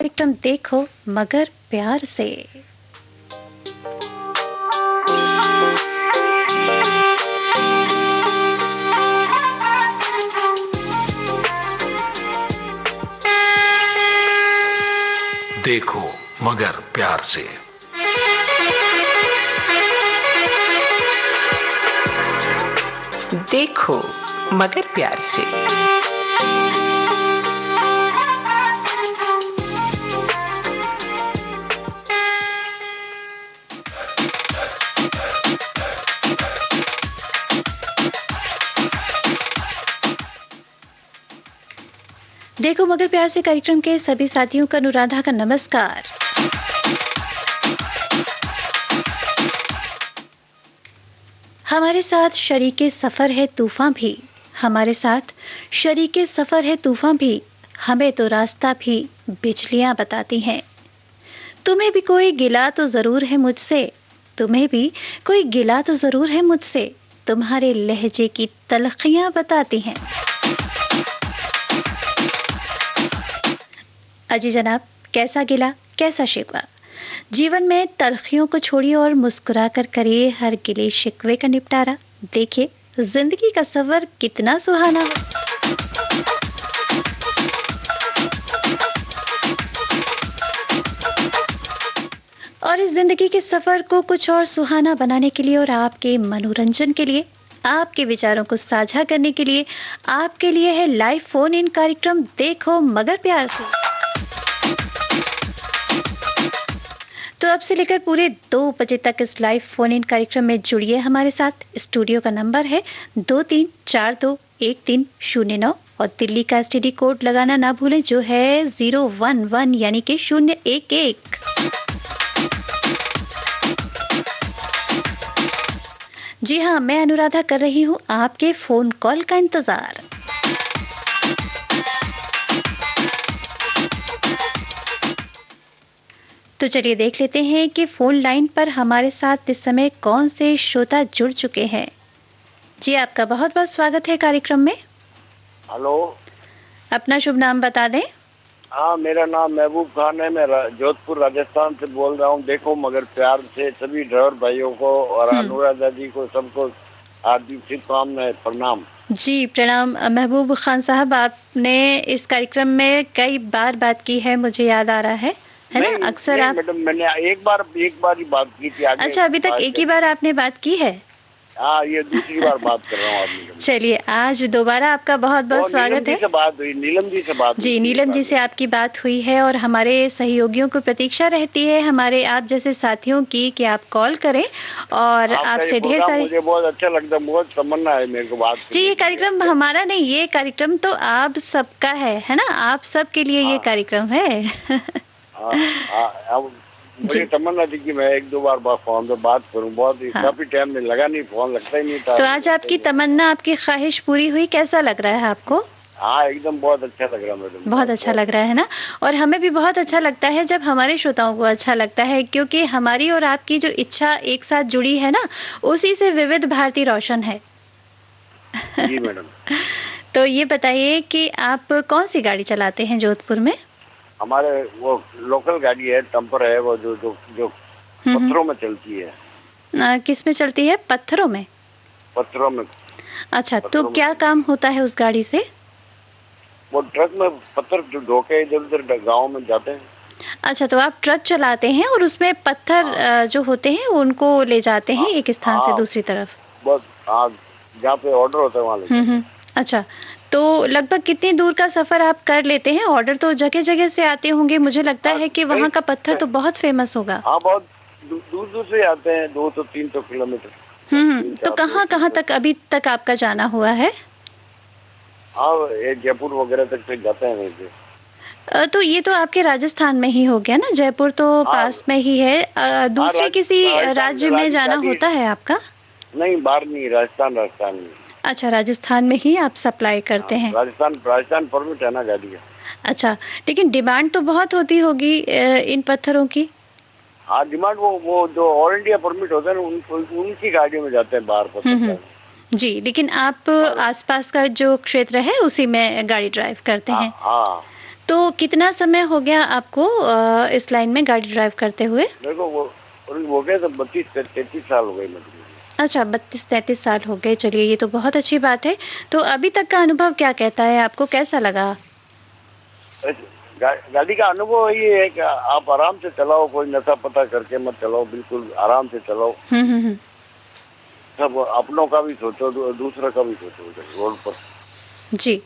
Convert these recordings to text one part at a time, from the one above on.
कार्यक्रम देखो मगर प्यार से। देखो मगर प्यार से। देखो मगर प्यार से। देखो मगर प्यार से कार्यक्रम के सभी साथियों का अनुराधा का नमस्कार। हमारे साथ शरीके सफर है तूफान भी, हमारे साथ शरीके सफर है तूफान भी, हमें तो रास्ता भी बिजलियां बताती हैं। तुम्हें भी कोई गिला तो जरूर है मुझसे, तुम्हें भी कोई गिला तो जरूर है मुझसे, तुम्हारे लहजे की तलखियां बताती हैं। अजी जनाब, कैसा गिला कैसा शिकवा, जीवन में तलखियों को छोड़िए और मुस्कुरा कर करिए हर गिले शिकवे का निपटारा। देखिए जिंदगी का सफर कितना सुहाना हो। और इस जिंदगी के सफर को कुछ और सुहाना बनाने के लिए और आपके मनोरंजन के लिए, आपके विचारों को साझा करने के लिए आपके लिए है लाइव फोन इन कार्यक्रम देखो मगर प्यार से। तो अब से लेकर पूरे 2 बजे तक इस लाइव फोन इन कार्यक्रम में जुड़िए हमारे साथ। स्टूडियो का नंबर है 23421309 और दिल्ली का एसटीडी कोड लगाना ना भूलें जो है 011 यानी कि 011। जी हाँ, मैं अनुराधा कर रही हूँ आपके फोन कॉल का इंतजार। तो चलिए देख लेते हैं कि फोन लाइन पर हमारे साथ इस समय कौन से श्रोता जुड़ चुके हैं। जी आपका बहुत बहुत स्वागत है कार्यक्रम में। हेलो, अपना शुभ नाम बता दें। हाँ, मेरा नाम महबूब खान है। मैं जोधपुर राजस्थान से बोल रहा हूँ। देखो मगर प्यार से सभी ड्राइवर भाइयों को और अनुराधा जी को सबको हार्दिक शुभकामनाएं, प्रणाम। जी प्रणाम महबूब खान साहब, आपने इस कार्यक्रम में कई बार बात की है, मुझे याद आ रहा है ना? अक्सर आप मैडम, मैंने एक बार ही बात की थी। आगे अच्छा, अभी तक एक ही बार आपने बात की है? हाँ, ये दूसरी बार बात कर रहा हूँ आप। चलिए आज दोबारा आपका बहुत बहुत स्वागत है। से बात हुई, नीलम जी से बात जी, नीलम जी से आपकी बात हुई है और हमारे सहयोगियों को प्रतीक्षा रहती है हमारे आप जैसे साथियों की कि आप कॉल करें और आपसे ढेर सारे। मुझे बहुत अच्छा लगता है, बहुत तमन्ना है मेरे को बात। जी, ये कार्यक्रम हमारा नहीं, ये कार्यक्रम तो आप सबका है ना? आप सबके लिए ये कार्यक्रम है। मुझे तमन्ना थी कि मैं 1-2 बार फोन पे बात करूं। बहुत काफी टाइम में लगा नहीं, फोन लगता ही नहीं था। तो आज आपकी तमन्ना, आपकी ख्वाहिश पूरी हुई। कैसा लग रहा है आपको? हाँ, एकदम बहुत अच्छा लग रहा है मैडम। बहुत अच्छा लग रहा है ना? और हमें भी बहुत अच्छा लगता है जब हमारे श्रोताओं को अच्छा लगता है, क्योंकि हमारी और आपकी जो इच्छा एक साथ जुड़ी है ना, उसी से विविध भारती रोशन है। जी मैडम। तो ये बताइए कि आप कौन सी गाड़ी चलाते हैं जोधपुर में? हमारे वो लोकल गाड़ी है, टम्पर है, वो जो पत्थरों में चलती है। किस में चलती है? पत्थरों में? पत्थरों में। अच्छा, तो क्या काम होता है उस गाड़ी से? वो ट्रक में पत्थर जो ढो के इधर उधर गाँव में जाते हैं। अच्छा, तो आप ट्रक चलाते हैं और उसमें पत्थर जो होते हैं उनको ले जाते हैं एक स्थान से दूसरी तरफ? बस जहाँ पे ऑर्डर होता है वहाँ ले। अच्छा, तो लगभग कितनी दूर का सफर आप कर लेते हैं? ऑर्डर तो जगह जगह से आते होंगे, मुझे लगता है कि वहाँ का पत्थर तो बहुत फेमस होगा। हाँ, बहुत दूर से आते हैं, 200-300 किलोमीटर। तो कहाँ कहाँ तक अभी तक आपका जाना हुआ है? हाँ, जयपुर वगैरह तक से जाते हैं वैसे। तो ये तो आपके राजस्थान में ही हो गया ना, जयपुर तो पास में ही है। दूसरे किसी राज्य में जाना होता है आपका? नहीं, बाहर नहीं, राजस्थान में। अच्छा, राजस्थान में ही आप सप्लाई करते हैं? राजस्थान परमिट है ना गाड़ी का। अच्छा, लेकिन डिमांड तो बहुत होती होगी इन पत्थरों की? हाँ, डिमांड वो जो ऑल इंडिया परमिट होता है ना, उनकी गाड़ियों में जाते हैं बाहर पत्थर। जी, लेकिन आप आसपास का जो क्षेत्र है उसी में गाड़ी ड्राइव करते हैं? हाँ। तो कितना समय हो गया आपको इस लाइन में गाड़ी ड्राइव करते हुए? देखो वो हो गए तो 32-33 साल हो गए मतलब। अच्छा, 32-33 साल हो गए। चलिए, ये तो बहुत अच्छी बात है। तो अभी तक का अनुभव क्या कहता है? आपको कैसा लगा? गाड़ी का अनुभव ये है कि आप आराम से चलाओ, कोई नशा पता करके मत चलाओ, बिल्कुल आराम से चलाओ। हुँ। सब अपनों का भी सोचो, दूसरों का भी सोचो रोड पर। जी।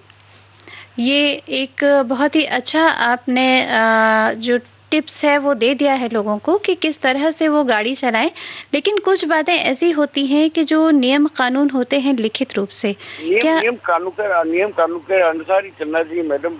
ये एक बहुत ही अच्छा आपने जो टिप्स है वो दे दिया है लोगों को कि किस तरह से वो गाड़ी चलाएं। लेकिन कुछ बातें ऐसी होती हैं कि जो नियम कानून होते हैं लिखित रूप से, क्या नियम कानून के अनुसार ही चलना चाहिए मैडम।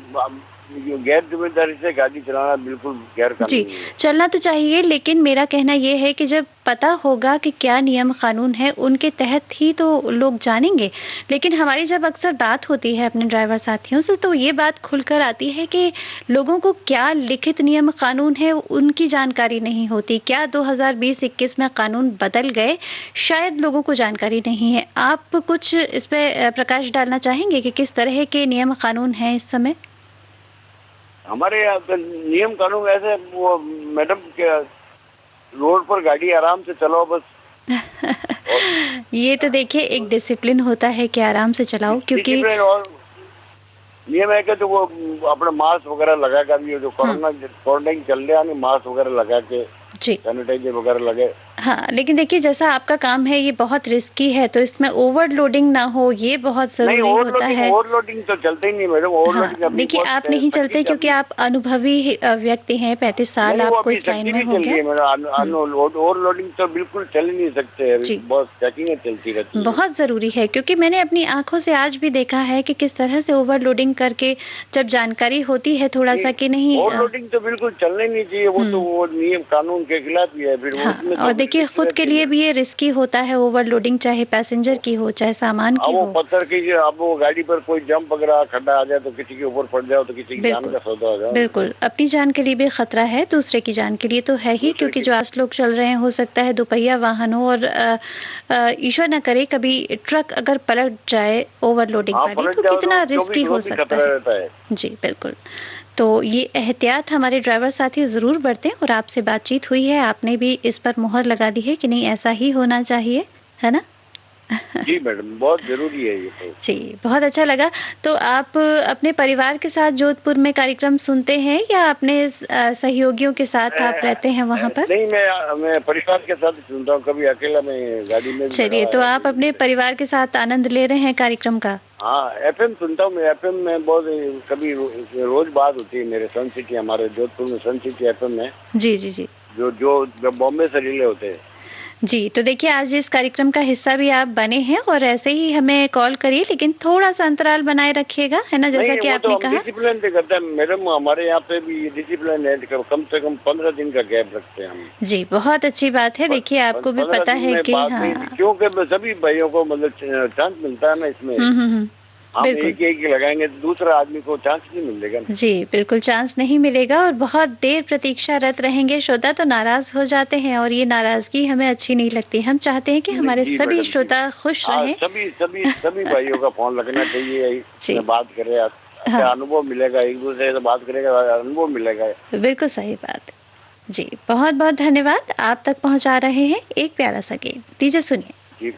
गैर जिम्मेदारी से गाड़ी चलाना बिल्कुल गैर जी, कानूनी है। चलना तो चाहिए, लेकिन मेरा कहना ये है कि जब पता होगा कि क्या नियम कानून है, उनके तहत ही तो लोग जानेंगे। लेकिन हमारी जब अक्सर बात होती है अपने ड्राइवर साथियों से, तो ये बात खुलकर आती है कि लोगों को क्या लिखित नियम कानून है, उनकी जानकारी नहीं होती। क्या 2020-21 में कानून बदल गए, शायद लोगों को जानकारी नहीं है। आप कुछ इस पे प्रकाश डालना चाहेंगे कि किस तरह के नियम कानून हैं इस समय? हमारे यहाँ तो नियम कानून ऐसे वो मैडम के रोड पर गाड़ी आराम से चलाओ बस। ये तो देखिए एक डिसिप्लिन होता है कि आराम से चलाओ, क्योंकि डिसिप्लिन और नियम है कि तो वो अपना मास्क वगैरह लगा कर भी जो कोरोना चल रहा है, मास्क वगैरह लगा के जी सैनिटाइजर वगैरह लगे। हाँ, लेकिन देखिए जैसा आपका काम है ये बहुत रिस्की है, तो इसमें ओवरलोडिंग ना हो ये बहुत नहीं, ज़रूरी होता है। ओवरलोडिंग तो चलते ही नहीं मैडम। ओवरलोडिंग हाँ, देखिए आप नहीं चलते क्योंकि आप अनुभवी व्यक्ति हैं, 35 साल नहीं, वो आपको अभी इस लाइन सख्ती में भी हो चल रही है गया। मैडम। ओवरलोडिंग तो बिल्कुल चल ही नहीं सकते, अभी जी। बहुत चेकिंग चलती रहती है। बहुत ज़रूरी है, क्योंकि मैंने अपनी आँखों से आज भी देखा है कि किस तरह से ओवरलोडिंग करके जब जानकारी होती है थोड़ा-सा कि नहीं ओवरलोडिंग तो बिल्कुल चलना ही नहीं चाहिए। वो तो वो नियम कानून के खिलाफ ही है फिर वो। हाँ, उसमें और तो देखिए खुद के लिए भी ये रिस्की होता है ओवरलोडिंग, चाहे पैसेंजर की हो, चाहे सामान की अब वो हो। पत्थर की अब वो गाड़ी पर कोई जंप वगैरह खड्डा आ जाए तो किसी के ऊपर पड़ जाओ तो किसी की जान बिल्कुल, का सौदा हो जाए। बिल्कुल। अपनी जान के लिए भी खतरा है, दूसरे की जान के लिए तो है ही, दूसरे क्योंकि की जो आज लोग चल रहे हैं हो सकता है दोपहिया वाहन हो और ईश्वर ना करे कभी ट्रक अगर पलट जाए ओवरलोडिंग हाँ, वाली, पलट तो जाओ कितना तो रिस्की हो भी सकता खतरा है। रहता है। जी, बिल्कुल। तो ये एहतियात हमारे ड्राइवर साथी ज़रूर बरतें, और आपसे बातचीत हुई है, आपने भी इस पर मुहर लगा दी है कि नहीं ऐसा ही होना चाहिए, है ना? जी मैडम, बहुत जरूरी है ये तो। जी, बहुत अच्छा लगा। तो आप अपने परिवार के साथ जोधपुर में कार्यक्रम सुनते हैं या अपने सहयोगियों के साथ आप रहते हैं वहाँ पर? नहीं, मैं परिवार के साथ ही सुनता हूँ, कभी अकेला मैं गाड़ी में भी चलिए, तो आप अपने परिवार के साथ आनंद ले रहे हैं कार्यक्रम का। हाँ, एफएम सुनता हूँ मैं। एफएम में बहुत कभी रोज बात होती है मेरे सन सिटी, हमारे जोधपुर में सन सिटी एफएम है जी। जो बॉम्बे से रिले होते हैं। जी, तो देखिए आज इस कार्यक्रम का हिस्सा भी आप बने हैं और ऐसे ही हमें कॉल करिए, लेकिन थोड़ा-सा अंतराल बनाए रखिएगा, है ना? जैसा कि आपने कहा। डिसिप्लिन पे करते हैं मैडम, हमारे यहाँ पे भी डिसिप्लिन है, कम से कम 15 दिन का गैप रखते हैं हम। जी, बहुत अच्छी बात है। देखिए आपको भी पता है कि हाँ। क्योंकि सभी भाइयों को मतलब चांस मिलता है ना इसमें। हम एक ही लगाएंगे तो दूसरा आदमी को चांस नहीं मिलेगा। जी, बिल्कुल चांस नहीं मिलेगा, और बहुत देर प्रतीक्षारत रहेंगे श्रोता तो नाराज हो जाते हैं, और ये नाराजगी हमें अच्छी नहीं लगती। हम चाहते हैं कि हमारे सभी श्रोता खुश रहें। सभी भाइयों का फोन लगना चाहिए, बात करें, अच्छा अनुभव मिलेगा, एक दूसरे से बात करेगा, अनुभव मिलेगा। बिल्कुल सही बात। जी, बहुत बहुत धन्यवाद। आप तक पहुंचा रहे हैं एक प्यारा सा गीत, दीजिए सुनिए। जी।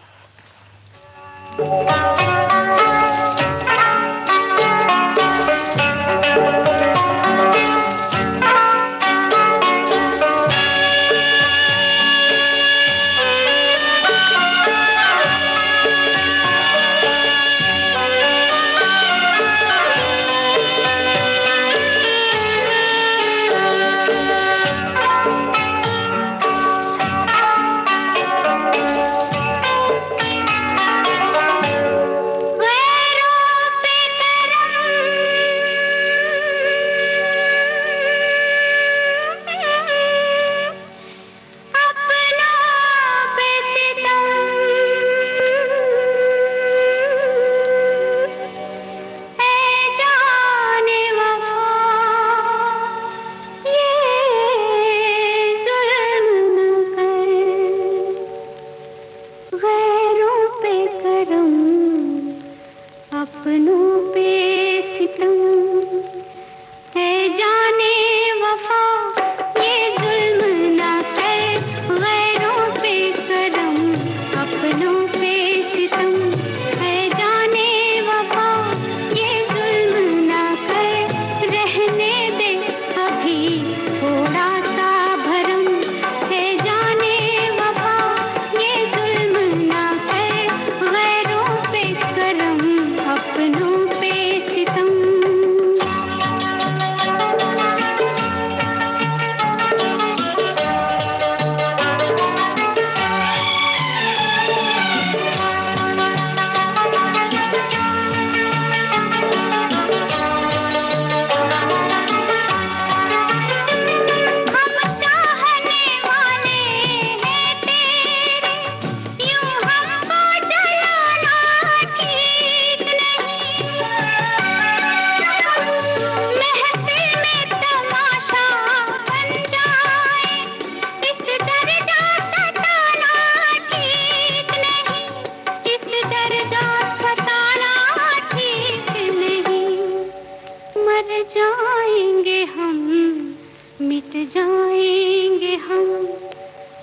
जाएंगे हम,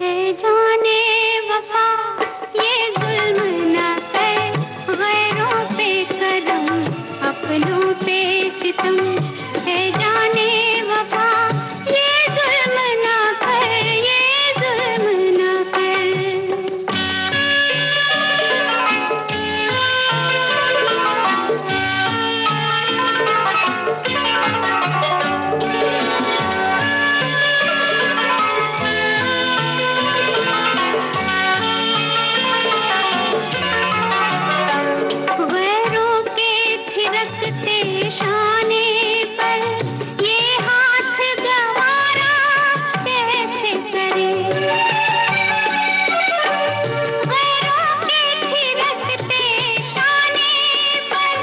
है जाने वफा ये जुल्म ना कर, गैरों पे करम अपनों पे सितम, है जाने वफा ये जुल्म ना कर, ये जुल्म ना कर। गैरों के थिरकते शाने पर ये हाथ गवारा कैसे करे, गैरों के थिरकते शाने पर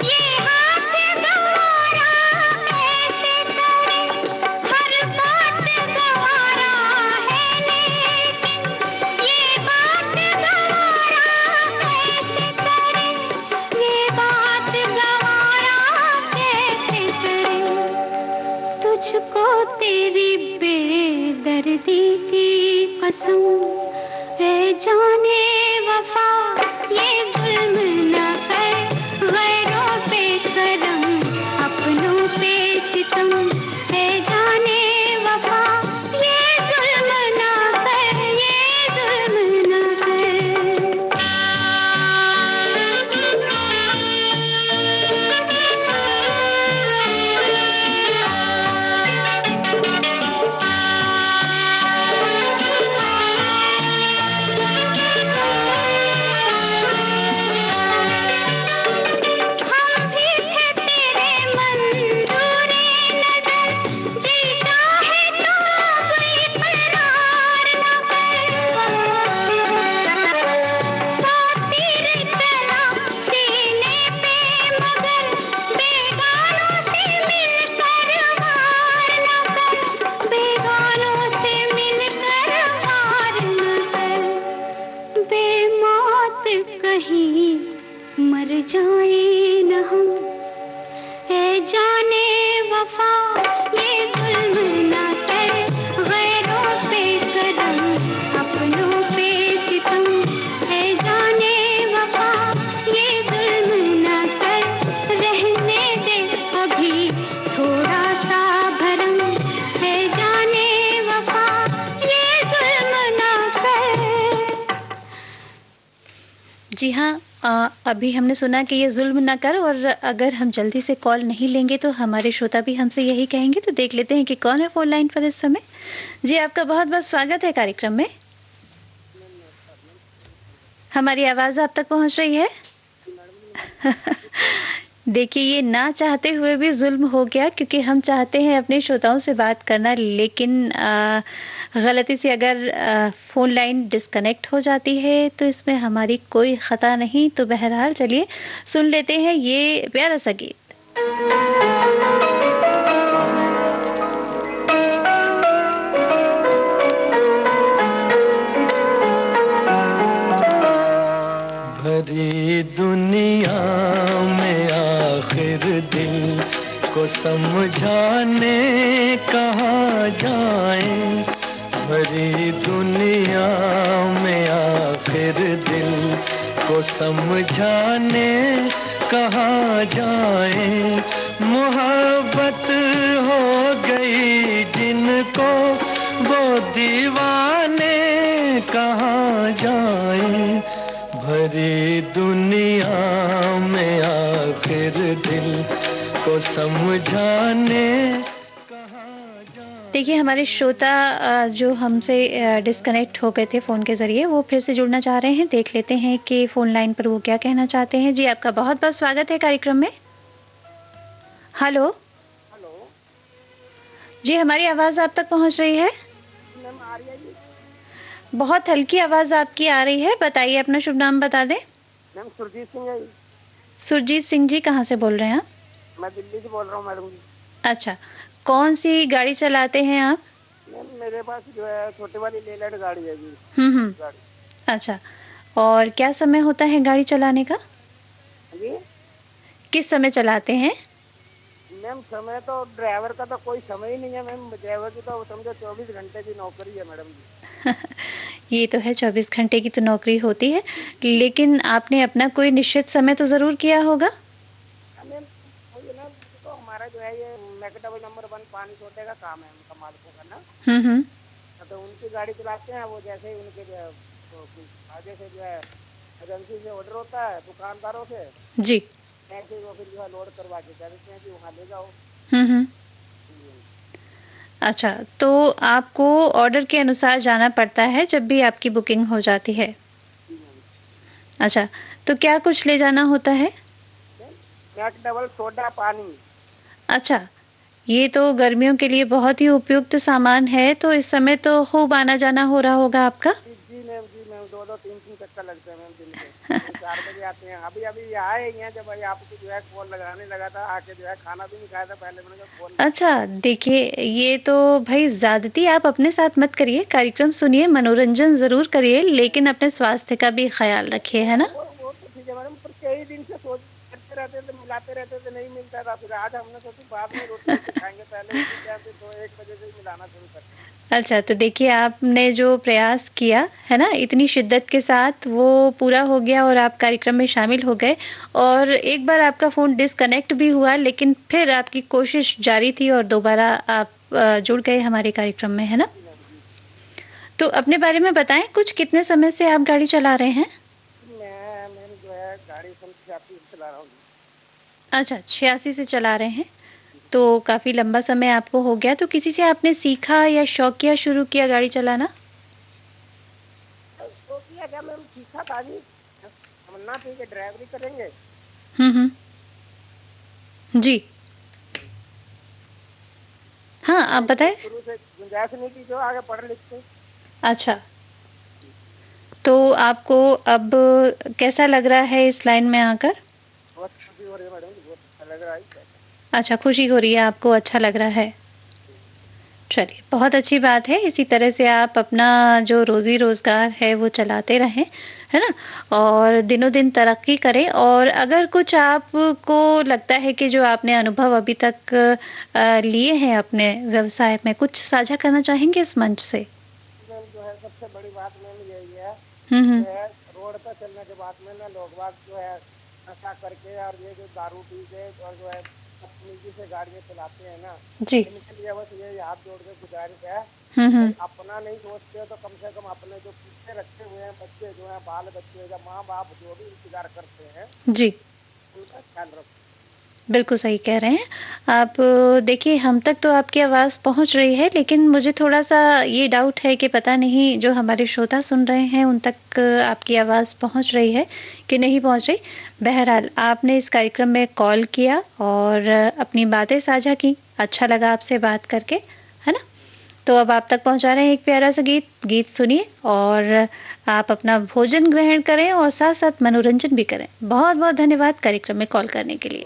ये हाथ गवारा कैसे करे, हर बात गवारा है लेकिन ये बात गवारा कैसे करे, ये बात गवारा कैसे करे। तुझको तेरी बेदर्दी की कसम, है जाने वफा ये जुल्म ना कर, गैरों पे करम अपनों पे सितम, है जाने वफा ये जुल्म ना कर, ये जुल्म ना कर। हम भी थे तेरे मंजूरे नजर, जी चाहे तो इकरार न कर, सौ तीर चला सीने पे मगर बेगानों से मिलकर वार न कर, बेगानों से मिलकर वार न कर। बेमौत कहीं मर जाए न हम, है जाने वफा ये जुल्म ना कर, गैरों पे करम अपनों पे सितम, है जाने वफा ये जुल्म ना कर। रहने दे अभी थोड़ा सा भरम, है जाने वफा ये जुल्म ना कर। जी हाँ, अभी हमने सुना कि ये जुल्म ना कर, और अगर हम जल्दी से कॉल नहीं लेंगे तो हमारे श्रोता भी हमसे यही कहेंगे। तो देख लेते हैं कि कौन है फोन लाइन पर इस समय। जी, आपका बहुत बहुत स्वागत है कार्यक्रम में। हमारी आवाज आप तक पहुंच रही है? देखिए, ये ना चाहते हुए भी जुल्म हो गया, क्योंकि हम चाहते हैं अपने श्रोताओं से बात करना, लेकिन गलती से अगर फ़ोन लाइन डिस्कनेक्ट हो जाती है तो इसमें हमारी कोई ख़ता नहीं। तो बहरहाल चलिए सुन लेते हैं ये प्यारा सा गीत। भरी दुनिया में आखिर दिल को समझाने कहाँ जाएं, भरी दुनिया में आखिर दिल को समझाने कहाँ जाएं। मोहब्बत हो गई जिनको वो दीवाने कहाँ जाएं, भरी दुनिया में आखिर दिल को समझाने कहाँ जाएं। देखिए, हमारे श्रोता जो हमसे डिस्कनेक्ट हो गए थे फ़ोन के ज़रिए, वो फिर से जुड़ना चाह रहे हैं। देख लेते हैं कि फ़ोन लाइन पर वो क्या कहना चाहते हैं। जी, आपका बहुत बहुत स्वागत है कार्यक्रम में। हेलो। हेलो जी, हमारी आवाज़ आप तक पहुंच रही है? मैम, आ रही है जी? बहुत हल्की आवाज़ आपकी आ रही है। बताइए, अपना शुभ नाम बता दें। मैम, सुरजीत सिंह है जी। सुरजीत सिंह जी, कहाँ से बोल रहे हैं आप? मैं दिल्ली से बोल रहा हूँ मैडम जी। अच्छा, कौन सी गाड़ी चलाते हैं आप? मैम, मेरे पास जो है छोटी वाली लेलैंड गाड़ी है जी। गाड़ी। अच्छा, और क्या समय होता है गाड़ी चलाने का? जी, किस समय चलाते हैं? मैम समय तो ड्राइवर का तो कोई समय ही नहीं है मैम, ड्राइवर की तो समझो 24 घंटे की नौकरी है मैडम जी। ये तो है, 24 घंटे की तो नौकरी होती है, लेकिन आपने अपना कोई निश्चित समय तो ज़रूर किया होगा? मैम वही ना, तो हमारा जो है ये मैकेडबल नंबर 1 पानी छोटे का काम है उनका मालिकों का ना। हुँ। तो उनकी गाड़ी चलाते हैं वो, जैसे ही उनके जो है तो आगे से जो है एजेंसी से ऑर्डर होता है दुकानदारों से, जी। ऐसे ही वो फिर जो है लोड करवा के कह देते हैं कि वहाँ ले जाओ। हुँ। जी अच्छा, तो आपको ऑर्डर के अनुसार जाना पड़ता है जब भी आपकी बुकिंग हो जाती है? मैम। अच्छा, तो क्या कुछ ले जाना होता है? मैकडबल सोडा पानी। अच्छा, ये तो गर्मियों के लिए बहुत ही उपयुक्त सामान है, तो इस समय तो खूब आना-जाना हो रहा होगा आपका? जी मैम, 2-2 3-3 चक्कर लगते हैं मैम दिन के। हम 4 बजे आते हैं, अभी आए ही हैं, जब भाई आपको जो है कॉल लगाने लगा था, आके जो है खाना भी नहीं खाया था, पहले मैंने कहा कॉल लगा। अच्छा, देखिए ये तो भई ज़्यादती आप अपने साथ मत करिए, कार्यक्रम सुनिए, मनोरंजन ज़रूर करिए, लेकिन अपने स्वास्थ्य का भी ख़्याल रखिए, है ना? वो तो ठीक है मैडम, पर कई दिन से सोच करते रहते थे, मिलाते रहते थे, नहीं मिलता था। फिर आज हमने सोची बाद में रोटी-वोटी खाएँगे, पहले उसी टाइम पे तो 1 बजे से ही मिलाना शुरू करते हैं। अच्छा, तो देखिए आपने जो प्रयास किया, है ना? इतनी शिद्दत के साथ वो पूरा हो गया और आप कार्यक्रम में शामिल हो गए और एक बार आपका फ़ोन डिस्कनेक्ट भी हुआ, लेकिन फिर आपकी कोशिश जारी थी और दोबारा आप जुड़ गए हमारे कार्यक्रम में, है ना? जी मैम, जी। तो अपने बारे में बताएँ कुछ कितने समय से आप गाड़ी चला रहे हैं? मैम जो है गाड़ी सन 86 से चला रहा हूँ। अच्छा, 86 से चला रहे हैं, तो काफ़ी लंबा समय आपको हो गया, तो किसी से आपने सीखा या शौकिया शुरू किया गाड़ी चलाना? तो किया क्या मैम, सीखा था जी। तमन्ना थी कि ड्राइवरी करेंगे। हुँ। जी। हाँ, आप बताएँ? शुरू से गुंजाइश नहीं थी जो आगे पढ़ लिख के। अच्छा, तो आपको अब कैसा लग रहा है इस लाइन में आकर? बहुत खुशी हो रही है मैडम जी, बहुत अच्छा लग रहा है। अच्छा, खुशी हो रही है आपको, अच्छा लग रहा है। चलिए, बहुत अच्छी बात है, इसी तरह से आप अपना जो रोज़ी-रोज़गार है वो चलाते रहें, है ना? और दिनों-दिन तरक्की करें और अगर कुछ आपको लगता है कि जो आपने अनुभव अभी तक लिए हैं अपने व्यवसाय में, कुछ साझा करना चाहेंगे इस मंच से? मैम जो है सबसे बड़ी बात मैम यही है, हुँ। जो है रोड पर चलने के बाद में ना लोग बाग जो है नशा करके और ये जो दारू पी के और जो है बदतमीजी से गाड़ियाँ चलाते हैं ना, जी। इनके लिए बस ये हाथ जोड़ के गुजारिश है, हुँ। भाई अपना नहीं सोचते हो तो कम से कम अपने जो पीछे रखे हुए हैं बच्चे जो हैं, बाल बच्चे या माँ बाप जो भी इंतजार करते हैं, जी। उनका ख्याल रखो। बिल्कुल सही कह रहे हैं। आप देखिए हम तक तो आपकी आवाज़ पहुँच रही है, लेकिन मुझे थोड़ा-सा ये डाउट है कि पता नहीं जो हमारे श्रोता सुन रहे हैं उन तक आपकी आवाज़ पहुँच रही है कि नहीं पहुँच रही। बहरहाल आपने इस कार्यक्रम में कॉल किया और अपनी बातें साझा की, अच्छा लगा आपसे बात करके, है ना? तो अब आप तक पहुँचा रहे हैं एक प्यारा-सा गीत, गीत सुनिए और आप अपना भोजन ग्रहण करें और साथ-साथ मनोरंजन भी करें। बहुत-बहुत धन्यवाद कार्यक्रम में कॉल करने के लिए।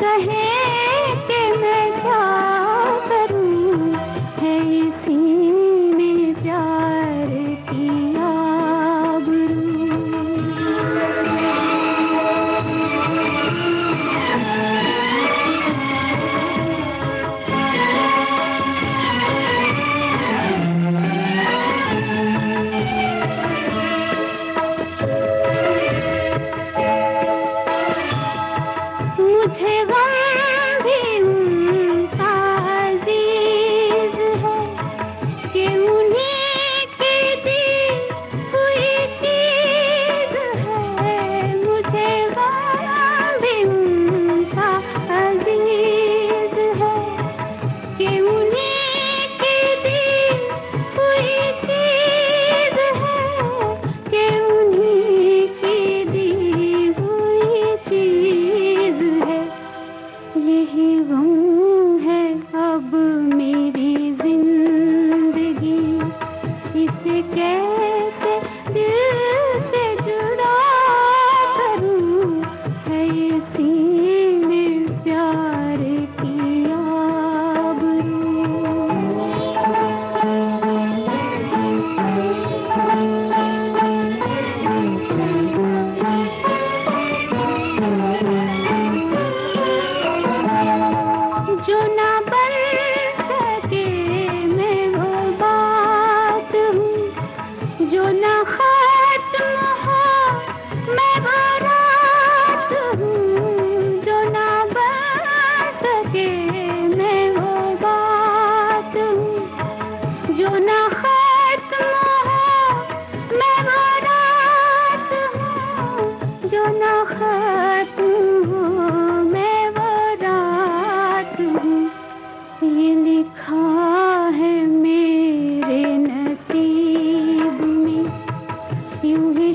कहे कि मैं क्या करूं, है इसी में प्यार।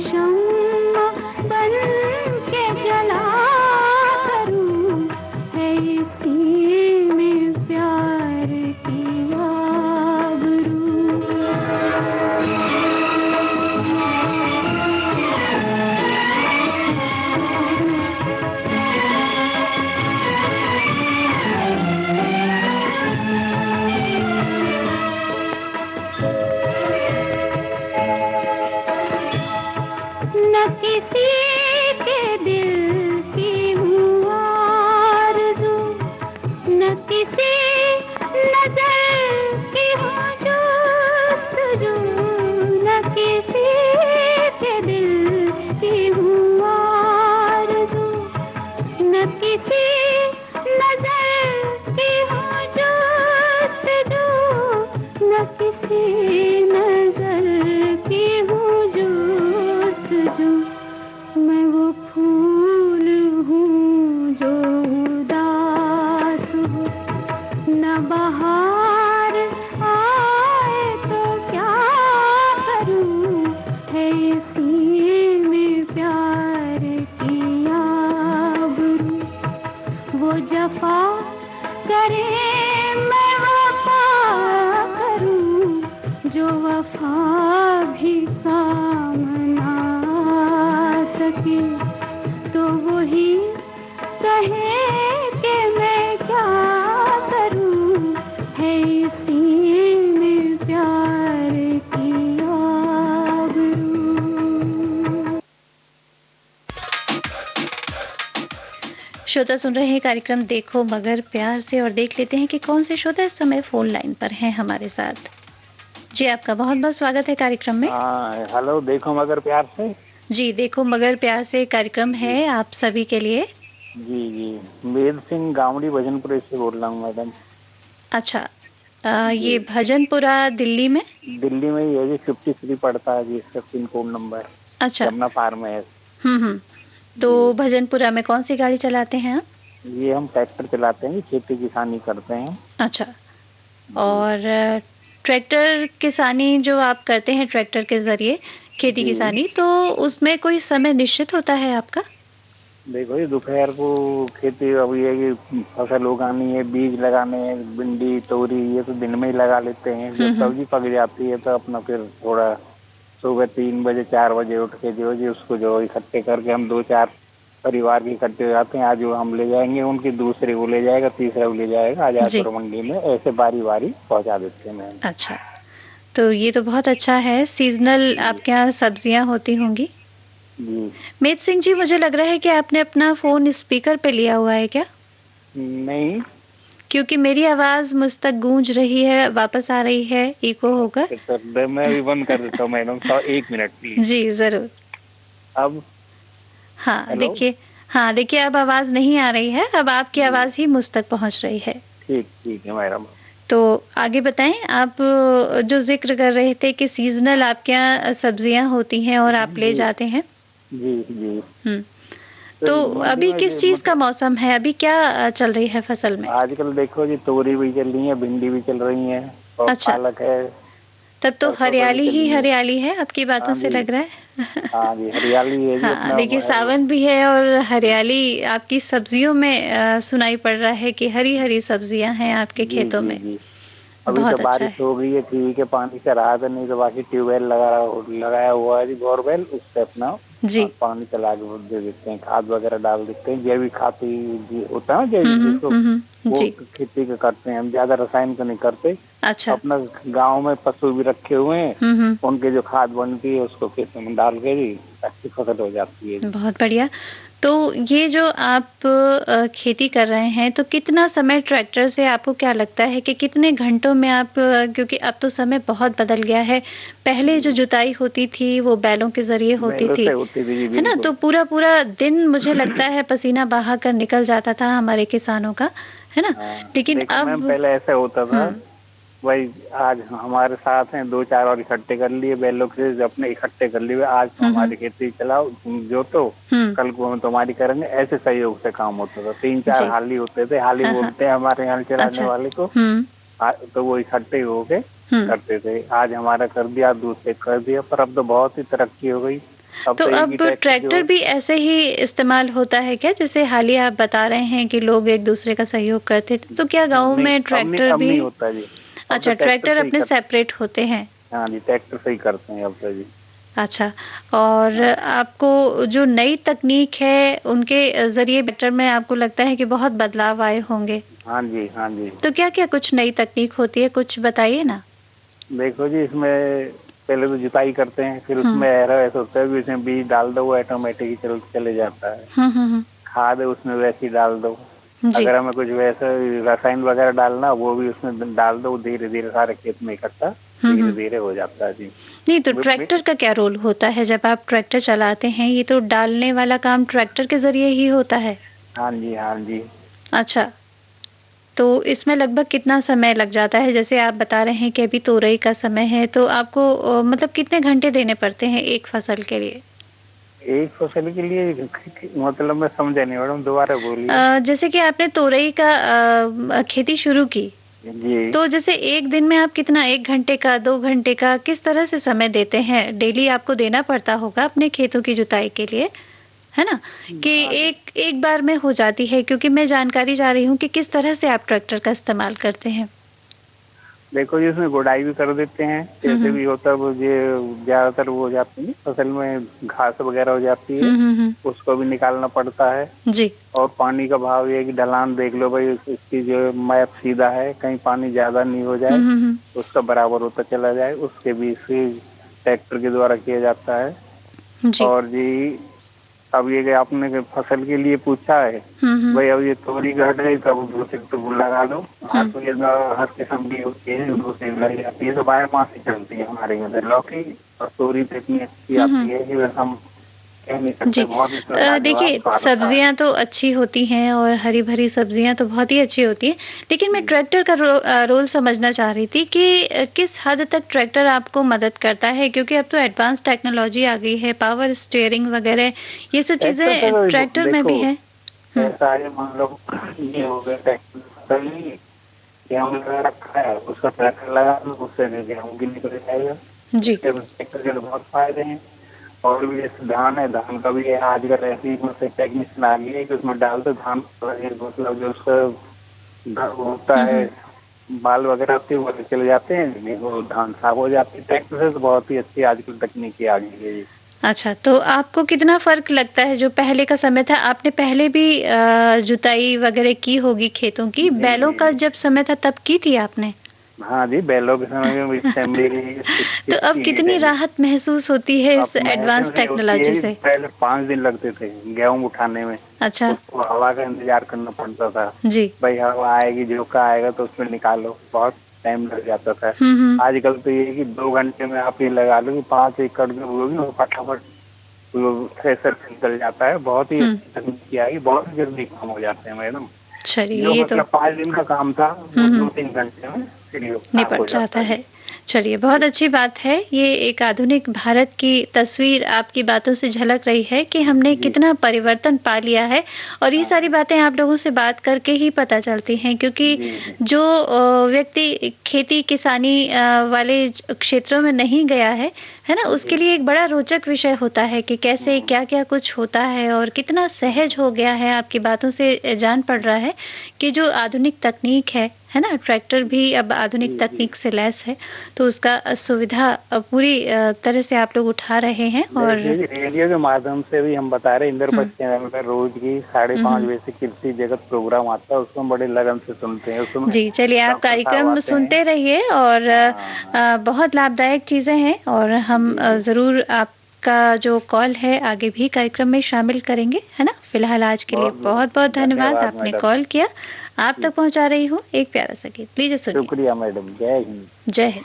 शम्मा बन के जला करूं, है इसी में प्यार की आबरू। न किसी के दिल की हूँ आरज़ू, न किसी नज़र की हूँ जुस्तजू, न किसी के दिल की हूँ आरज़ू, न किसी नज़र की हूँ जुस्तजू, न किसी नज़र की हूँ जुस्तजू। मैं वो फूल हूँ जो उदास हो, न बहार आए तो क्या करूँ, है इसी में प्यार की आबरू। वो जफा करे मैं वफा करूं, जो वफा भी काम ना सके, तो वही कहे कि मैं क्या करूं, है इसी में प्यार की आबरू। श्रोता सुन रहे हैं कार्यक्रम देखो मगर प्यार से, और देख लेते हैं कि कौन से श्रोता इस समय फोन लाइन पर हैं हमारे साथ। जी, आपका बहुत बहुत स्वागत है कार्यक्रम में। हेलो, देखो मगर प्यार से। जी, देखो मगर प्यार से कार्यक्रम है आप सभी के लिए। जी जी, वेद सिंह गावड़ी भजनपुर से बोल रहा हूँ मैडम। अच्छा, ये भजनपुरा दिल्ली में? दिल्ली में ही है जी, 53 पड़ता है जी इसका पिन कोड नंबर। अच्छा, जमुना फार्म है। तो भजनपुरा में कौन सी गाड़ी चलाते हैं आप? ये हम ट्रैक्टर चलाते हैं, खेती किसानी करते हैं। अच्छा, और ट्रैक्टर किसानी जो आप करते हैं ट्रैक्टर के जरिए खेती किसानी, तो उसमें कोई समय निश्चित होता है आपका? देखो ये दोपहर को खेती, अब ये कि फसल उगानी है, बीज लगाने हैं, भिंडी तोरी ये तो दिन में ही लगा लेते हैं। जब सब्जी पक जाती है तो अपना फिर थोड़ा सुबह 3 बजे 4 बजे उठ के जो जी उसको जो इकट्ठे करके हम 2-4 परिवार के इकट्ठे हो जाते हैं। आज वो हम ले जाएंगे, उनकी दूसरे वो ले जाएगा, तीसरा वो ले जाएगा, आजादपुर मंडी में ऐसे बारी बारी पहुंचा देते हैं। अच्छा, तो ये तो बहुत अच्छा है। सीजनल आपके यहाँ सब्जियां होती होंगी। जी मेद सिंह जी, मुझे लग रहा है कि आपने अपना फोन स्पीकर पे लिया हुआ है क्या? नहीं, क्योंकि मेरी आवाज मुझ तक गूंज रही है, वापस आ रही है इको होकर। तो मैं भी बंद कर देता हूँ मैडम, 1 मिनट प्लीज। जी जरूर। अब हाँ देखिए अब आवाज नहीं आ रही है, अब आपकी आवाज ही मुझ तक पहुंच रही है। ठीक है मैडम। तो आगे बताएं, आप जो जिक्र कर रहे थे कि सीजनल आपके यहाँ सब्जियां होती हैं और आप ले जाते हैं। जी। तो अभी किस चीज का मौसम है, अभी क्या चल रही है फसल में? आजकल देखो जी, तोरी भी चल रही है, भिंडी भी चल रही है और पालक है। तब तो हरियाली ही हरियाली है आपकी बातों से लग रहा है। हाँ जी, हरियाली है जी। हाँ, देखिए सावन भी है और हरियाली आपकी सब्जियों में सुनाई पड़ रहा है कि हरी हरी सब्जियां हैं आपके खेतों में। अभी तो बारिश हो गई है, ठीक है, पानी का राहत है, नहीं तो बाकी ट्यूबवेल लगाया हुआ है जी, बोरवेल, उससे अपना पानी चला के दे देते हैं, खाद वगैरह डाल देते हैं। जैविक खाद होता है जैविक, जिसको वो खेती का करते हैं हम, ज्यादा रसायन का नहीं करते। अच्छा, अपना गांव में पशु भी रखे हुए हैं, उनके जो खाद बनती है उसको खेतों में डाल के भी अच्छी फसल हो जाती है। बहुत बढ़िया। तो ये जो आप खेती कर रहे हैं, तो कितना समय ट्रैक्टर से, आपको क्या लगता है कि कितने घंटों में आप, क्योंकि अब तो समय बहुत बदल गया है, पहले जो जुताई होती थी वो बैलों के जरिए होती थी, है ना, तो पूरा पूरा दिन मुझे लगता है पसीना बहा कर निकल जाता था हमारे किसानों का, है ना। लेकिन अब पहले ऐसा होता था, भाई आज हमारे साथ हैं 2-4 और इकट्ठे कर लिए, बैलों से अपने इकट्ठे कर लिए, आज तो हमारी खेती चलाओ, तुम जोतो, कल को हम तुम्हारी करेंगे, ऐसे सहयोग से काम होता था। 3-4 हाली होते थे, हाली बोलते हैं हमारे यहाँ चलाने वाले को, तो वो इकट्ठे हो के करते थे। आज हमारा कर दिया, दूसरे कर दिया, पर अब तो बहुत ही तरक्की हो गई। अब तो तो एक अब ही ट्रैक्टर ट्रैक्टर जो भी ऐसे ही इस्तेमाल होता है क्या, जैसे हालिया आप बता रहे हैं कि लोग एक दूसरे का सहयोग करते थे, तो क्या गाँव नहीं, में ट्रैक्टर अब भी? नहीं होता जी। अब तो अच्छा, ट्रैक्टर ट्रैक्टर से ही अपने कर सेपरेट होते हैं। हाँ जी, ट्रैक्टर से ही करते हैं अब तो जी। अच्छा, और हाँ आपको जो नई तकनीक है उनके ज़रिए ट्रैक्टर में आपको लगता है कि बहुत बदलाव आए होंगे। हाँ जी, हाँ जी। तो क्या-क्या कुछ नई तकनीक होती है, कुछ बताइए ना? देखो जी, इसमें पहले तो जुताई करते हैं, फिर हुँ। उसमें एरो ऐसा होता है कि उसमें बीज डाल दो, वो ऑटोमेटिक ही चले जाता है। हुँ, हुँ, हुँ। खाद है उसमें वैसी डाल दो। जी। अगर हमें कुछ वैसा रसायन वगैरह डालना, वो भी उसमें डाल दो, धीरे धीरे सारे खेत में इकट्ठा हुँ, धीरे हुँ। धीरे हो जाता है जी। नहीं, तो वे- वे- ट्रैक्टर का क्या रोल होता है जब आप ट्रैक्टर चलाते हैं? ये तो डालने वाला काम ट्रैक्टर के ज़रिए ही होता है। हाँ जी, हाँ जी। अच्छा, तो इसमें लगभग कितना समय लग जाता है? जैसे आप बता रहे हैं कि अभी तोरई का समय है, तो आपको मतलब कितने घंटे देने पड़ते हैं एक फसल के लिए? एक फसल के लिए मतलब मैं समझा नहीं मैडम, दोबारा बोलिए। जैसे कि आपने तोरई का खेती शुरू की, जी। तो जैसे एक दिन में आप कितना 1 घंटे का, 2 घंटे का किस तरह से समय देते हैं? डेली आपको देना पड़ता होगा अपने खेतों की जुताई के लिए, है ना? कि हाँ जी। एक एक बार में हो जाती है, क्योंकि मैं जानकारी चाह रही हूँ कि किस तरह से आप ट्रैक्टर का इस्तेमाल करते हैं? देखो जी, उसमें गुड़ाई भी कर देते हैं, हुँ, जैसे हुँ। भी होता है वो ये ज्यादातर वो हो जाती है फसल में घास वगैरह हो जाती हुँ, है, हुँ, हुँ। उसको भी निकालना पड़ता है। जी। और पानी का भाव ये है कि ढलान देख लो भाई, इसकी जो मैप सीधा है, कहीं पानी ज्यादा नहीं हो हुँ, जाए, हुँ, हुँ। उसका बराबर होता चला जाए, उसके भी से ट्रैक्टर के द्वारा किया जाता है। जी। और जी, अब ये कि आपने के फसल के लिए पूछा है, हुँ, हुँ। भाई अब ये तोरी घट गई तब दूसरे तो लगा लो। हाँ, हुँ। तो ये हर किस्म की होती है, दूसरी लग जाती है, तो बारहमासी चलती है हमारे इधर लौकी। और तोरी तो इतनी अच्छी हुँ, आती हुँ। है कि बस हम कह नहीं जी। सकते, बहुत इसमें लाजवाब देखिए, स्वाद होता है। सब्जियाँ तो अच्छी होती हैं और हरी-भरी सब्जियाँ तो बहुत ही अच्छी होती हैं। लेकिन मैं जी। ट्रैक्टर का रोल समझना चाह रही थी कि किस हद तक ट्रैक्टर आपको मदद करता है? क्योंकि अब तो एडवांस टेक्नोलॉजी आ गई है, पावर स्टीयरिंग वगैरह, ये सब ट्रैक्टर चीज़ें से तो ट्रैक्टर में देखो, भी है। हुँ। ऐसा है मान लो ये हो गया ट्रैक्टर फसल नहीं, गेहूं लगा रखा है, उसका ट्रैक्टर लगा दो, उससे भी गेहूं भी निकल जाएगा। जी। इसके ट्रैक्टर के तो बहुत फायदे हैं। और भी जैसे धान है, धान का भी है आजकल ऐसी मतलब टेक्नीशियन आ गई है कि उसमें डाल दो धान, मतलब जो उसका वो होता हुँ, है हुँ। बाल वगैरह होते हैं, वो चले जाते हैं, नहीं वो धान साफ हो जाती है। ट्रैक्टर से तो बहुत ही अच्छी आजकल तकनीकी आ गई है ये। अच्छा, तो आपको कितना फ़र्क लगता है जो पहले का समय था? आपने पहले भी जुताई वगैरह की होगी खेतों की, जी बैलों जी का जी। जब समय था तब की थी आपने? हाँ जी, बैलों के समय में इस टाइम मेरी तो अब कितनी एज कितनी है। राहत महसूस होती है अब इस महसूस एडवांस ये होती टेक्नोलॉजी है, से? पहले 5 दिन लगते थे गेहूं उठाने में, अच्छा। उसको हवा का इंतजार करना पड़ता था। जी। भाई हवा आएगी, झोंका आएगा तो उसमें निकालो, बहुत टाइम लग जाता था। हुँ, हुँ। आजकल तो ये है कि 2 घंटे में आप ये लगा लो कि 5 एकड़ में वो भी फटाफट वो थ्रेसर से निकल जाता है। बहुत ही हुँ। अच्छी तकनीकी आई, बहुत ही जल्दी काम हो जाते हैं मैडम। चलिए, जो ये तो मतलब 5 दिन का काम था, हुँ, वो हुँ। 2-3 घंटे में फ्री साफ हो निपट जाता जाता है है। जी। चलिए, बहुत अच्छी बात है। ये एक आधुनिक भारत की तस्वीर आपकी बातों से झलक रही है कि हमने जी। कितना परिवर्तन पा लिया है, और ये हाँ सारी जी। बातें आप लोगों से बात करके ही पता चलती हैं, क्योंकि जी जी। जो व्यक्ति खेती-किसानी वाले क्षेत्रों में नहीं गया है ना? उसके जी। लिए एक बड़ा रोचक विषय होता है कि कैसे हम्म। क्या-क्या कुछ होता है और कितना सहज हो गया है। आपकी बातों से जान पड़ रहा है कि जो आधुनिक तकनीक है ना? ट्रैक्टर भी अब आधुनिक जी जी। तकनीक से लैस है, तो उसका सुविधा पूरी तरह से आप लोग उठा रहे हैं। और देखिए, रेडियो के माध्यम से भी हम बता रहे हैं, हुँ, इंद्रप्रस्थ चैनल पर रोज की 5:30 हुँ। बजे से कृषि जगत प्रोग्राम आता है, उसको हम बड़े लगन से सुनते हैं। उसमें जी, चलिए, आप डॉक्टर साहब कार्यक्रम आते हैं। सुनते रहिए, और हाँ। बहुत लाभदायक चीज़ें हैं, और हम जी जी। ज़रूर आपका जो कॉल है आगे भी कार्यक्रम में शामिल करेंगे, है ना? फ़िलहाल आज के लिए बहुत बहुत-बहुत धन्यवाद, धन्यवाद आपने मैडम। कॉल किया। आप जी, तक पहुँचा रही हूँ एक प्यारा-सा गीत, लीजिए सुनिए। शुक्रिया मैडम, जय हिंद। जय हिंद।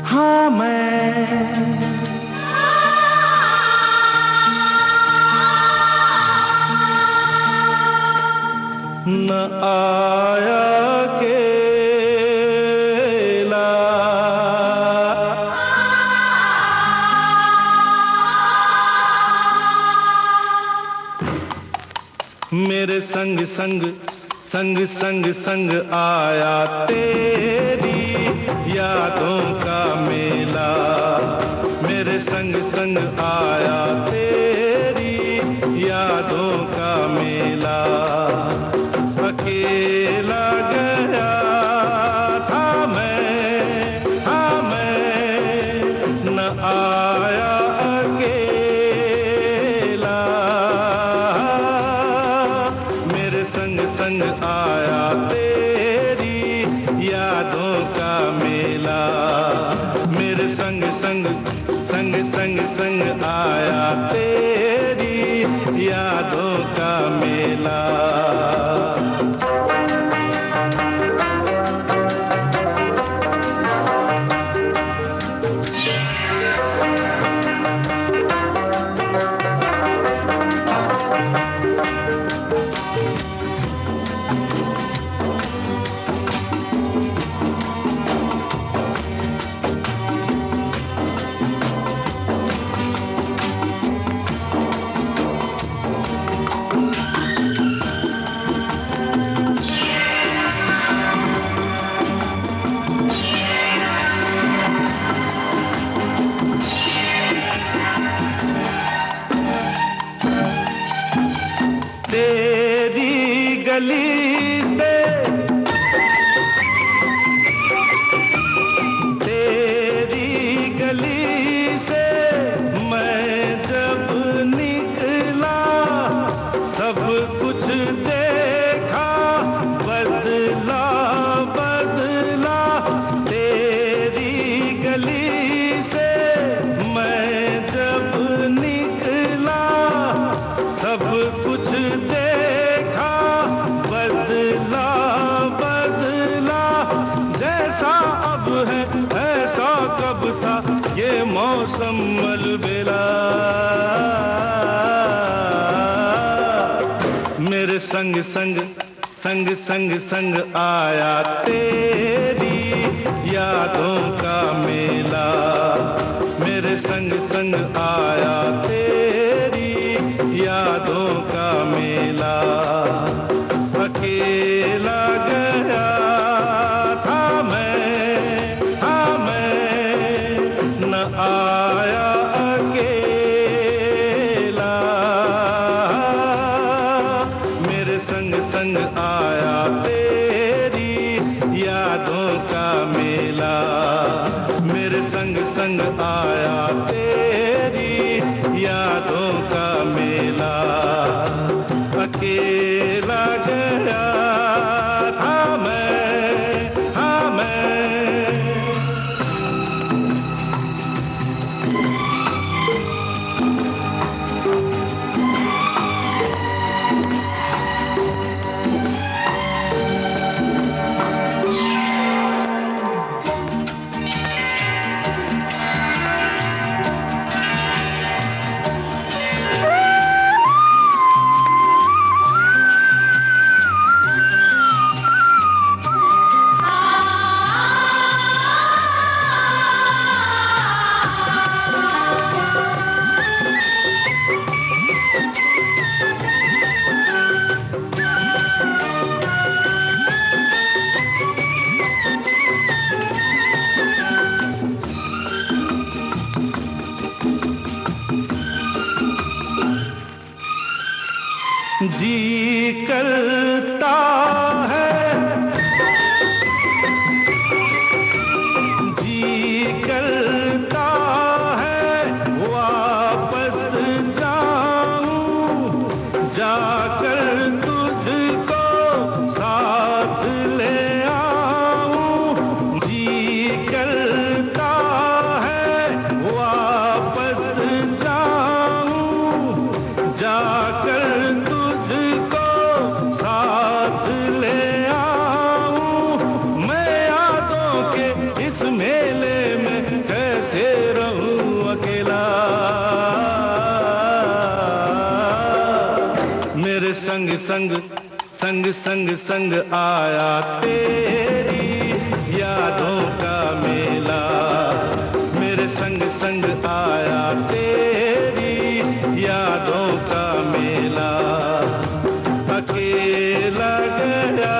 हाँ मैं न आया अकेला, मेरे संग संग संग संग संग आया तेरी यादों का मेला, मेरे संग संग आया तेरी यादों का मेला। अकेला गया था मैं न आया अकेला, मेरे संग संग आया तेरी यादों का मेला, मेरे संग संग संग संग संग आया तेरी यादों का मेला। तेरी गली से तेरी गली से मैं जब निकला, सब कुछ देखा बदला बदला। तेरी गली से मैं जब निकला, सब कुछ देखा बदला बदला। जैसा अब है ऐसा कब था ये मौसम अलबेला, मेरे संग संग संग संग संग आया तेरी यादों का मेला, मेरे संग संग आया तेरी यादों का मेला। अकेला गया था मैं न आया अकेला, मेरे संग संग आया तेरी यादों का मेला, मेरे संग संग आया तेरी यादों का मेला। अकेला गया था मैं। जी करता है, जी करता है वापस जाऊं, जाकर तुझको साथ ले आऊं। जी करता है वापस जाऊं, जाकर तुझको साथ संग संग संग संग संग आया तेरी यादों का मेला, मेरे संग संग आया तेरी यादों का मेला। अकेला गया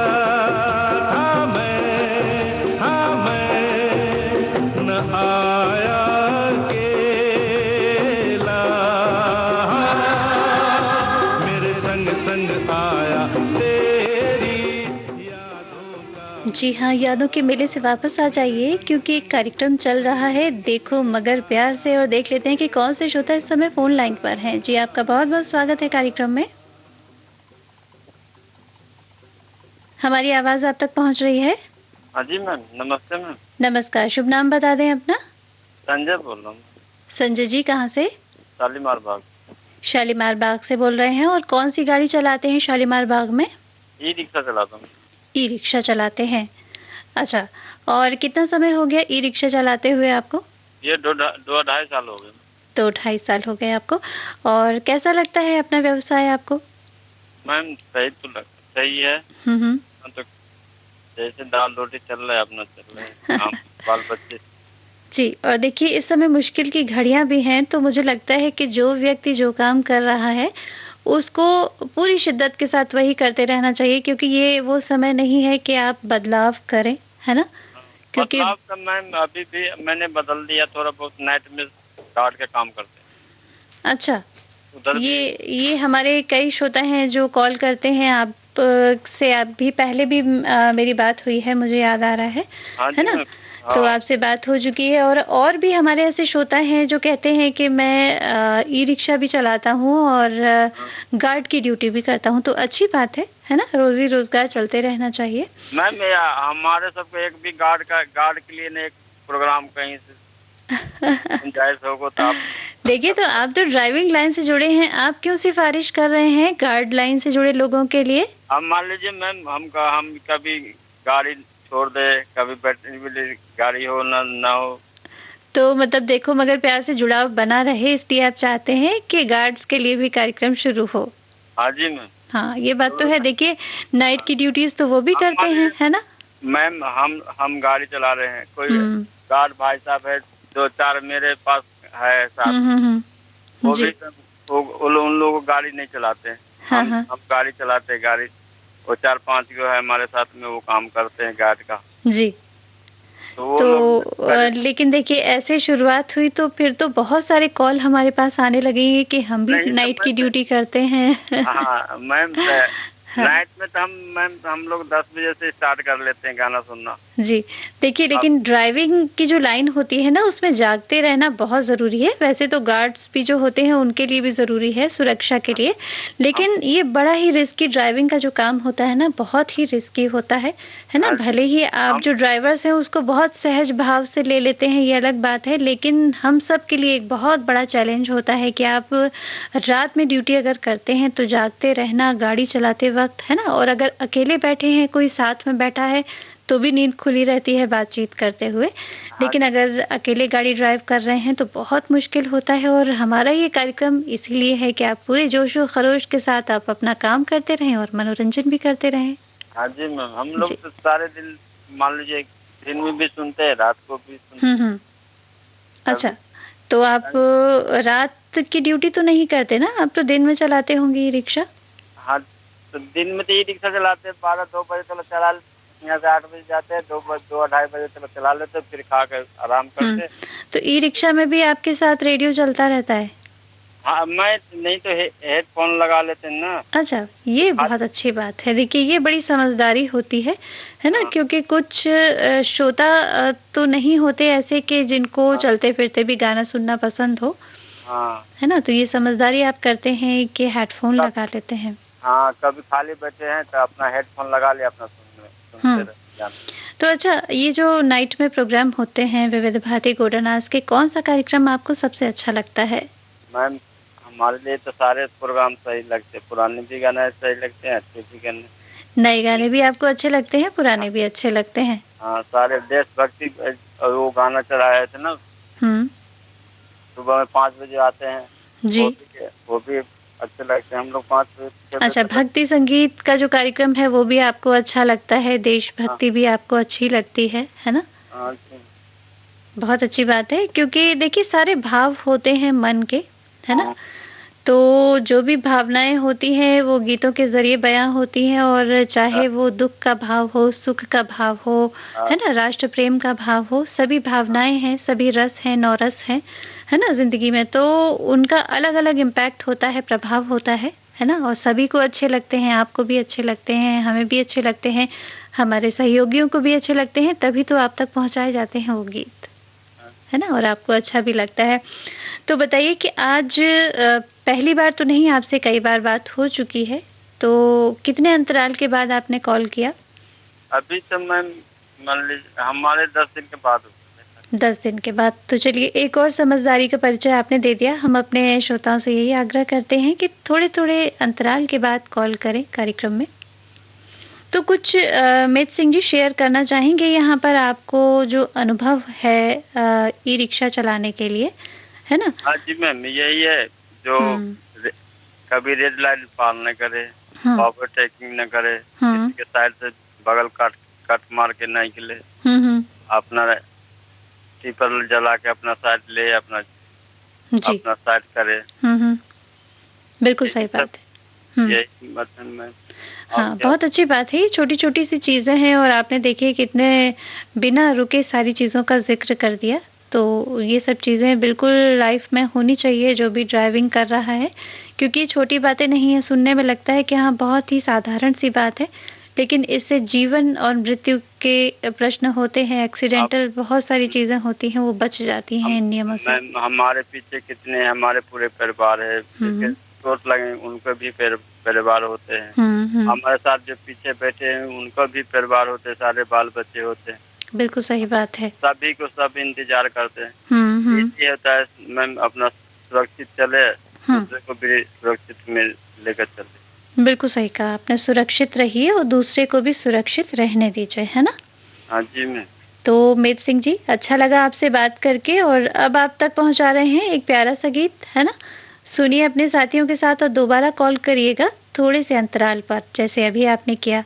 था मैं, हाँ मैं न आया अकेला, मेरे संग संग आया तेरी यादों का। जी हाँ, यादों के मेले से वापस आ जाइए क्योंकि एक कार्यक्रम चल रहा है देखो मगर प्यार से, और देख लेते हैं कि कौन से श्रोता इस समय फोन लाइन पर हैं। जी आपका बहुत बहुत स्वागत है कार्यक्रम में। हमारी आवाज आप तक पहुंच रही है? हाँ जी मैम, नमस्ते मैम। नमस्कार, शुभ नाम बता दें अपना। संजय बोल रहा हूँ। संजय जी कहाँ से? शालीमार बाग। शालीमार बाग से बोल रहे हैं, और कौन सी गाड़ी चलाते हैं शालीमार बाग में? ई रिक्शा चलाता हूँ। ई रिक्शा चलाते हैं, अच्छा। और कितना समय हो गया ई रिक्शा चलाते हुए आपको? ये दो ढाई साल हो गए। 2-2.5 साल हो गए आपको। और कैसा लगता है अपना व्यवसाय आपको? मैम सही है। तो जैसे दाल रोटी चल रहा है, अपना चल रहा है, हम बाल बच्चे। जी, और देखिए इस समय मुश्किल की घड़ियां भी हैं, तो मुझे लगता है कि जो व्यक्ति जो काम कर रहा है उसको पूरी शिद्दत के साथ वही करते रहना चाहिए, क्योंकि ये वो समय नहीं है कि आप बदलाव करें, है ना? क्योंकि बदलाव तो मैम अभी भी मैंने बदल दिया, थोड़ा बहुत नाइट में गार्ड का काम करते हैं। अच्छा, उधर ये हमारे कई श्रोता हैं जो कॉल करते हैं, आप से आप भी पहले भी मेरी बात हुई है, मुझे याद आ रहा है, हाँ है जी ना? मैम, तो हाँ। आपसे बात हो चुकी है, और भी हमारे ऐसे श्रोता हैं जो कहते हैं कि मैं ई रिक्शा भी चलाता हूँ और गार्ड की ड्यूटी भी करता हूँ। तो अच्छी बात है ना? रोजी रोजगार चलते रहना चाहिए। मैम हमारे सबको एक भी गार्ड के लिए ने एक प्रोग्राम कहीं से गुंजाइश होगा तो आप। देखिए, तो आप तो ड्राइविंग लाइन से जुड़े हैं, आप क्यों सिफारिश कर रहे हैं गार्ड लाइन से जुड़े लोगों के लिए? अब मान लीजिए मैम, हम कभी गाड़ी छोड़ दे, कभी बैटरी वाली गाड़ी हो ना हो। तो मतलब देखो मगर प्यार से जुड़ाव बना रहे, इसलिए आप चाहते हैं कि गार्ड्स के लिए भी कार्यक्रम शुरू हो। हाँ जी मैम। हाँ, ये बात तो है। देखिए नाइट की ड्यूटीज तो वो भी करते हैं, है ना? मैम हम गाड़ी चला रहे हैं, कोई गार्ड भाई साहब है, 2-4 मेरे पास है साहब, वो भी उन लोगों को गाड़ी नहीं चलाते हैं। हम गाड़ी चलाते हैं, गाड़ी वो 4-5 जो है हमारे साथ में, वो काम करते हैं गार्ड का। जी। तो लेकिन देखिए ऐसे शुरुआत हुई तो फिर तो बहुत सारे कॉल हमारे पास आने लगेंगे कि हम भी नाइट की ड्यूटी करते हैं। हाँ मैम, नाइट में तो हम लोग 10 बजे से स्टार्ट कर लेते हैं गाना सुनना। जी, देखिए लेकिन ड्राइविंग की जो लाइन होती है ना, उसमें जागते रहना बहुत ज़रूरी है। वैसे तो गार्ड्स भी जो होते हैं उनके लिए भी ज़रूरी है सुरक्षा के लिए, लेकिन ये बड़ा ही रिस्की ड्राइविंग का जो काम होता है ना, बहुत ही रिस्की होता है ना? भले ही आप जो ड्राइवर्स हैं उसको बहुत सहज भाव से ले लेते हैं, ये अलग बात है, लेकिन हम सब के लिए एक बहुत बड़ा चैलेंज होता है कि आप रात में ड्यूटी अगर करते हैं तो जागते रहना गाड़ी चलाते वक्त, है ना? और अगर अकेले बैठे हैं, कोई साथ में बैठा है तो भी नींद खुली रहती है बातचीत करते हुए, लेकिन अगर अकेले गाड़ी ड्राइव कर रहे हैं तो बहुत मुश्किल होता है। और हमारा ये कार्यक्रम इसीलिए है कि आप पूरे जोश और खरोश के साथ आप अपना काम करते रहें और मनोरंजन भी करते रहें। हाँ जी मैम, हम लोग तो सारे दिन मान लीजिए दिन में भी सुनते हैं, रात को भी सुनते हैं। अच्छा, तो आप रात की ड्यूटी तो नहीं करते ना? आप तो दिन में चलाते होंगे ये रिक्शा? हाँ, तो दिन में तो ये रिक्शा चलाते हैं, 12-2 बजे तक चला, यहाँ से 8 बजे जाते हैं, 2-2-2:30 बजे तक चला लेते, फिर खा कर आराम करते। तो ई रिक्शा में भी आपके साथ रेडियो चलता रहता है? हाँ, मैं नहीं तो हेडफोन लगा लेते हैं ना। अच्छा, ये बहुत अच्छी बात है। देखिए ये बड़ी समझदारी होती है ना? क्योंकि कुछ श्रोता तो नहीं होते ऐसे कि जिनको चलते फिरते भी गाना सुनना पसंद हो, है ना? तो ये समझदारी आप करते हैं कि हेडफोन लगा लेते हैं। हाँ, कभी खाली बैठे हैं तो अपना हेडफोन लगा लिया, अपना सुनते रहे। तो अच्छा, ये जो नाइट में प्रोग्राम होते हैं विविध भारती गोल्डन आवर्स के, कौन सा कार्यक्रम आपको सबसे अच्छा लगता है? मैम हमारे लिए तो सारे प्रोग्राम सही लगते हैं, पुराने भी गाने सही लगते हैं, अच्छे भी गाने। नए गाने भी आपको अच्छे लगते हैं, पुराने भी अच्छे लगते हैं? हाँ, सारे देशभक्ति वो गाना चलाए थे ना, सुबह में 5 बजे आते हैं। जी, वो भी अच्छे लगते हैं। हम लोग 5 बजे। अच्छा, भक्ति संगीत का जो कार्यक्रम है वो भी आपको अच्छा लगता है, देशभक्ति भी आपको अच्छी लगती है ना? हाँ। बहुत अच्छी बात है, क्योंकि देखिए सारे भाव होते हैं मन के, है ना? तो जो भी भावनाएं होती हैं वो गीतों के ज़रिए बयां होती हैं, और चाहे वो दुख का भाव हो, सुख का भाव हो, है ना, राष्ट्र प्रेम का भाव हो, सभी भावनाएं हैं, सभी रस हैं, नौरस हैं, है ना, ज़िंदगी में। तो उनका अलग-अलग इम्पैक्ट होता है, प्रभाव होता है ना? और सभी को अच्छे लगते हैं, आपको भी अच्छे लगते हैं, हमें भी अच्छे लगते हैं, हमारे सहयोगियों को भी अच्छे लगते हैं, तभी तो आप तक पहुँचाए जाते हैं वो गीत, है ना? और आपको अच्छा भी लगता है। तो बताइए कि आज पहली बार तो नहीं, आपसे कई बार बात हो चुकी है, तो कितने अंतराल के बाद आपने कॉल किया? अभी तो मैं मान लीजिए हमारे 10 दिन के बाद 10 दिन के बाद। तो चलिए, एक और समझदारी का परिचय आपने दे दिया। हम अपने श्रोताओं से यही आग्रह करते हैं कि थोड़े-थोड़े अंतराल के बाद कॉल करें कार्यक्रम में। तो कुछ मित सिंह जी शेयर करना चाहेंगे यहाँ पर आपको जो अनुभव है ई-रिक्शा चलाने के लिए, है ना? हाँ जी मैम, यही है जो कभी रेड लाइट पार न करे, ओवरटेकिंग न करे, किसी के साइड से बगल कट मार के नहीं निकले, अपना टिपर जला के अपना साइड ले, अपना साइड करे। बिल्कुल सही बात है। यही मतलब मैं। हाँ, बहुत अच्छी बात है। ये छोटी-छोटी सी चीज़ें हैं, और आपने देखिए कितने बिना रुके सारी चीज़ों का ज़िक्र कर दिया। तो ये सब चीज़ें बिल्कुल लाइफ में होनी चाहिए जो भी ड्राइविंग कर रहा है, क्योंकि ये छोटी बातें नहीं हैं। सुनने में लगता है कि हाँ, बहुत ही साधारण सी बात है, लेकिन इससे जीवन और मृत्यु के प्रश्न होते हैं, एक्सीडेंटल बहुत सारी चीज़ें होती हैं, वो बच जाती हैं इन नियमों से। हमारे पीछे कितने हमारे पूरे परिवार है, चोट लगे उनको भी परिवार होते हैं, हमारे साथ जो पीछे बैठे हैं उनको भी परिवार होते हैं, सारे बाल बच्चे होते हैं। बिल्कुल सही बात है। सभी को सब इंतजार करते हैं। ये होता है मैम, अपना सुरक्षित चले, दूसरे को भी सुरक्षित में लेकर चले। बिल्कुल सही कहा आपने, सुरक्षित रहिए और दूसरे को भी सुरक्षित रहने दीजिए, है ना? हाँ जी मैम। तो मित सिंह जी, अच्छा लगा आपसे बात करके, और अब आप तक पहुंचा रहे हैं एक प्यारा सा गीत, है ना? सुनिए अपने साथियों के साथ, और दोबारा कॉल करिएगा थोड़े से अंतराल पर, जैसे अभी आपने किया,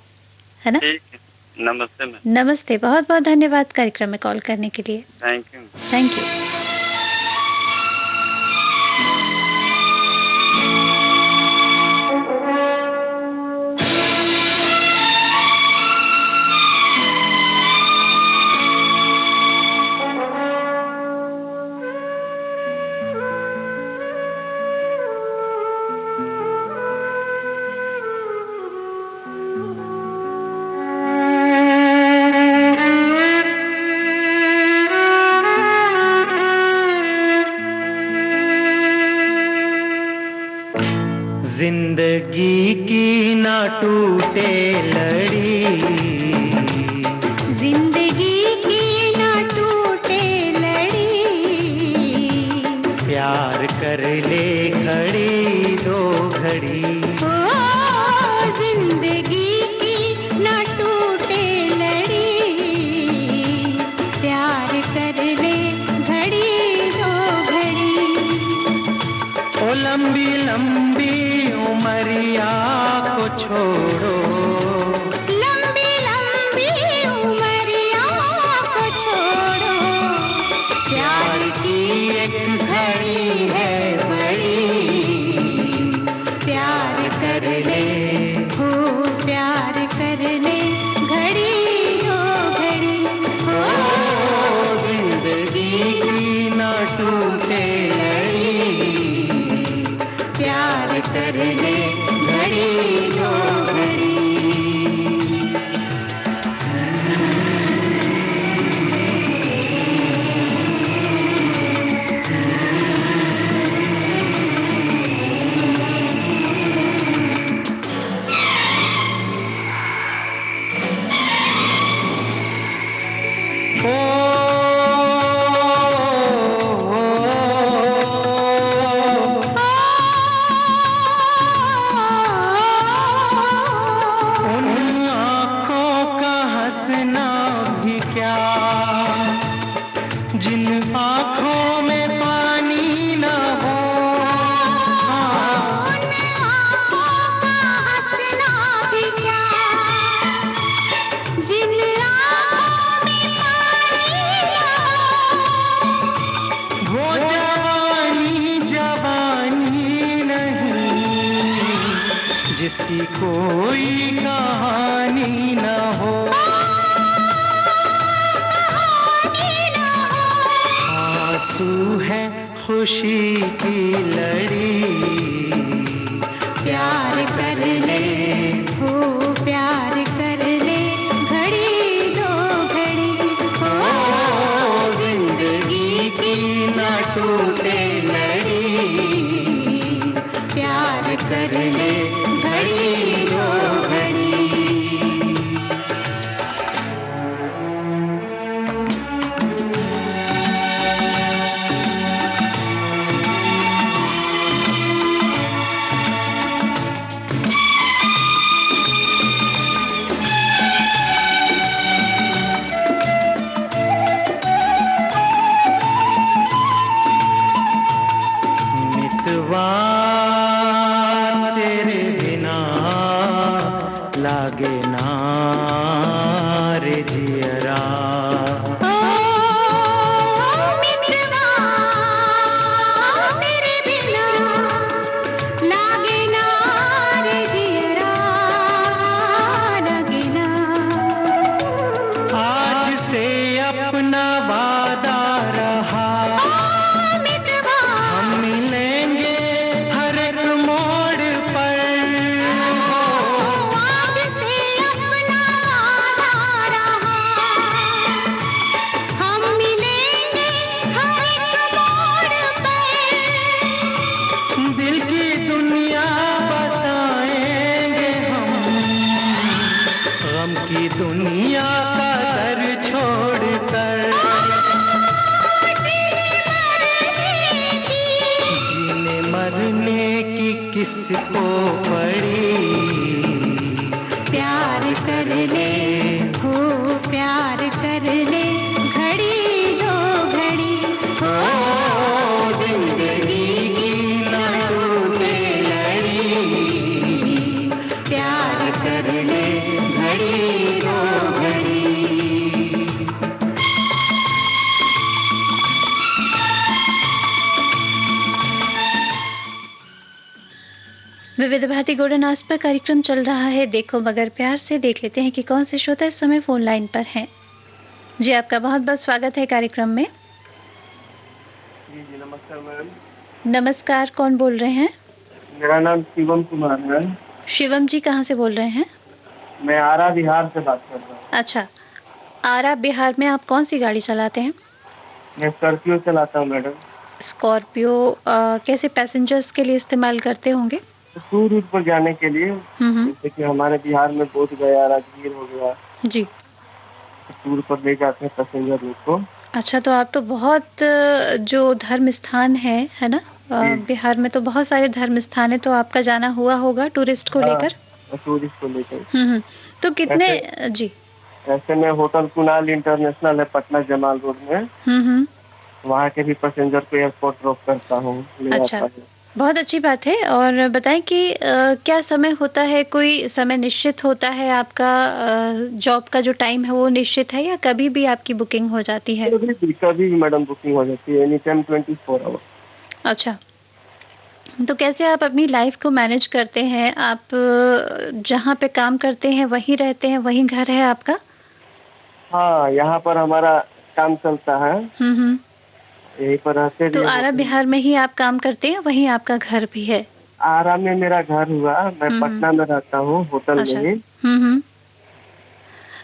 है ना? ठीक है, नमस्ते मैम। नमस्ते, बहुत-बहुत धन्यवाद कार्यक्रम में कॉल करने के लिए। Thank you. Thank you. जिंदगी की ना टूटे लड़ी, जिंदगी की ना टूटे लड़ी, प्यार कर ले घड़ी दो घड़ी। ओ जिंदगी की ना टूटे लड़ी, प्यार कर ले घड़ी दो घड़ी। ओ लंबी लंबी उमरिया को छोड़ो, जिसकी कोई कहानी न हो, आंसू है खुशी की लड़ी, प्यार कर ले हो प्यार कर ले, घड़ी दो घड़ी हो, जिंदगी की न टूटे लड़ी, प्यार कर ले घड़ी दो घड़ी। मितवा तेरे बिना लागे ना रे जियरा, ओ मितवा तेरे बिना लागे ना रे जियरा, लागे ना। आज से अपना वादा रहा, मितवा हम मिलेंगे हर एक मोड़ पर, आज से अपना वादा रहा, हम मिलेंगे हर एक मोड़ पर, दिल की दुनिया बसाएंगे हम, गम की दुनिया का दर छोड़कर, जीने मरने की किसको पड़ी, प्यार कर ले हो प्यार कर ले, घड़ी दो घड़ी हो, जिंदगी की न टूटे लड़ी, प्यार कर ले घड़ी दो घड़ी। विविध भारती गोल्डन आवर्स पर कार्यक्रम चल रहा है देखो मगर प्यार से। देख लेते हैं कि कौन से श्रोता इस समय फोन लाइन पर हैं। जी आपका बहुत बहुत स्वागत है कार्यक्रम में। जी नमस्कार मैम। नमस्कार, कौन बोल रहे हैं? मेरा नाम शिवम कुमार है। शिवम जी कहाँ से बोल रहे हैं? मैं आरा बिहार से बात कर रहा हूँ। अच्छा, आरा बिहार में आप कौन सी गाड़ी चलाते हैं? मैं स्कॉर्पियो चलाता हूँ मैडम। स्कॉर्पियो कैसे पैसेंजर्स के लिए इस्तेमाल करते होंगे? टूर रूट पर जाने के लिए, हम्म, जैसे कि हमारे बिहार में बोध गया, राजगीर हो गया, जी। टूर पर ले जाते हैं पैसेंजर लोग को। अच्छा, तो आप तो बहुत जो धर्म स्थान है ना, बिहार में तो बहुत सारे धर्म स्थान है, तो आपका जाना हुआ होगा टूरिस्ट को लेकर? टूरिस्ट को लेकर। तो कितने जी? ऐसे में होटल कुणाल इंटरनेशनल है पटना जमाल रोड में, वहाँ के भी पैसेंजर को एयरपोर्ट ड्रॉप करता हूँ, ले अच्छा, आता हूँ। बहुत अच्छी बात है। और बताएं कि क्या समय होता है, कोई समय निश्चित होता है आपका? जॉब का जो टाइम है वो निश्चित है या कभी भी आपकी बुकिंग हो जाती है? कभी भी मैडम बुकिंग हो जाती है, एनी टाइम 24 आवर। अच्छा, तो कैसे आप अपनी लाइफ को मैनेज करते हैं? आप जहाँ पे काम करते हैं वहीं रहते हैं, वहीं घर है आपका? हाँ, यहाँ पर हमारा काम चलता है, यहीं पर रहते। तो आरा बिहार में ही आप काम करते हैं, वहीं आपका घर भी है? आरा में मेरा घर हुआ, मैं पटना में रहता हूँ होटल अच्छा, में ही।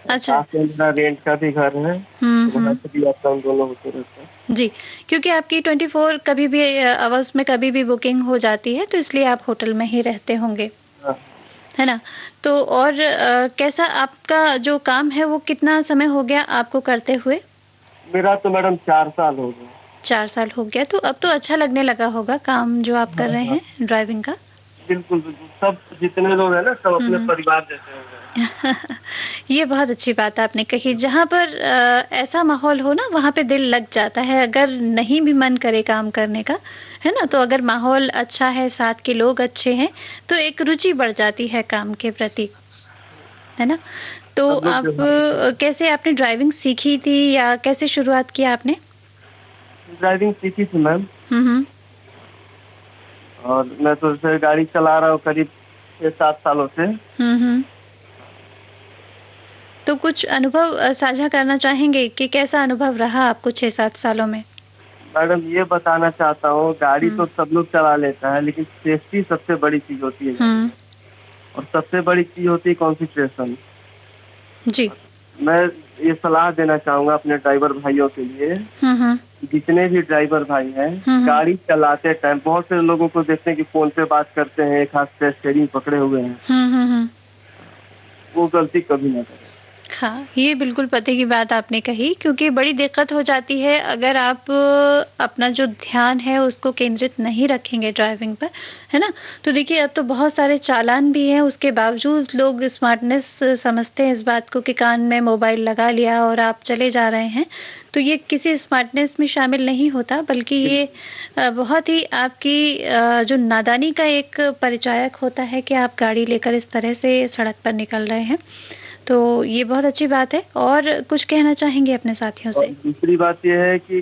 अच्छा, मेरा रेंट का भी घर है, वहाँ से भी आता हूँ, दोनों होते रहते हैं। जी, क्योंकि आपकी 24 कभी भी आवर्स में कभी भी बुकिंग हो जाती है, तो इसलिए आप होटल में ही रहते होंगे, है ना? तो और कैसा आपका जो काम है वो कितना समय हो गया आपको करते हुए? मेरा तो मैडम 4 साल हो गए। 4 साल हो गया, तो अब तो अच्छा लगने लगा होगा काम जो आप कर रहे हैं ड्राइविंग का? बिल्कुल बिल्कुल, सब जितने लोग हैं ना सब अपने परिवार जैसे हो गए। ये बहुत अच्छी बात आपने कही। जहाँ पर ऐसा माहौल हो ना वहाँ पे दिल लग जाता है, अगर नहीं भी मन करे काम करने का, है ना, तो अगर माहौल अच्छा है, साथ के लोग अच्छे हैं, तो एक रुचि बढ़ जाती है काम के प्रति, है ना? तो आप कैसे आपने ड्राइविंग सीखी थी या कैसे शुरुआत किया आपने? ड्राइविंग सीखी थी मैम, और मैं तो गाड़ी चला रहा हूँ करीब 6-7 सालों से। तो कुछ अनुभव साझा करना चाहेंगे कि कैसा अनुभव रहा आपको 6-7 सालों में? मैडम ये बताना चाहता हूँ, गाड़ी तो सब लोग चला लेता है, लेकिन सेफ्टी सबसे बड़ी चीज होती है और सबसे बड़ी चीज होती है कॉन्सेंट्रेशन। जी, मैं ये सलाह देना चाहूंगा अपने ड्राइवर भाइयों के लिए, जितने भी ड्राइवर भाई हैं, गाड़ी चलाते टाइम बहुत से लोगों को देखते हैं कि फोन पे बात करते हैं, एक हाथ से स्टीयरिंग पकड़े हुए हैं, वो गलती कभी ना करें। हाँ, ये बिल्कुल पते की बात आपने कही, क्योंकि बड़ी दिक्कत हो जाती है अगर आप अपना जो ध्यान है उसको केंद्रित नहीं रखेंगे ड्राइविंग पर, है ना? तो देखिए अब तो बहुत सारे चालान भी हैं, उसके बावजूद लोग स्मार्टनेस समझते हैं इस बात को कि कान में मोबाइल लगा लिया और आप चले जा रहे हैं। तो ये किसी स्मार्टनेस में शामिल नहीं होता, बल्कि ये बहुत ही आपकी जो नादानी का एक परिचायक होता है कि आप गाड़ी लेकर इस तरह से सड़क पर निकल रहे हैं। तो ये बहुत अच्छी बात है। और कुछ कहना चाहेंगे अपने साथियों से? दूसरी बात यह है कि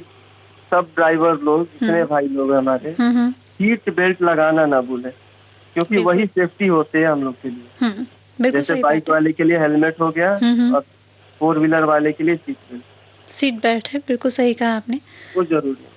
सब ड्राइवर लोग, जितने भाई लोग हमारे, सीट बेल्ट लगाना ना भूले, क्योंकि वही सेफ्टी होते हैं हम लोग के लिए। जैसे बाइक वाले के लिए हेलमेट हो गया और 4 व्हीलर वाले के लिए सीट बेल्ट है। बिल्कुल सही कहा आपने, वो जरूरी है,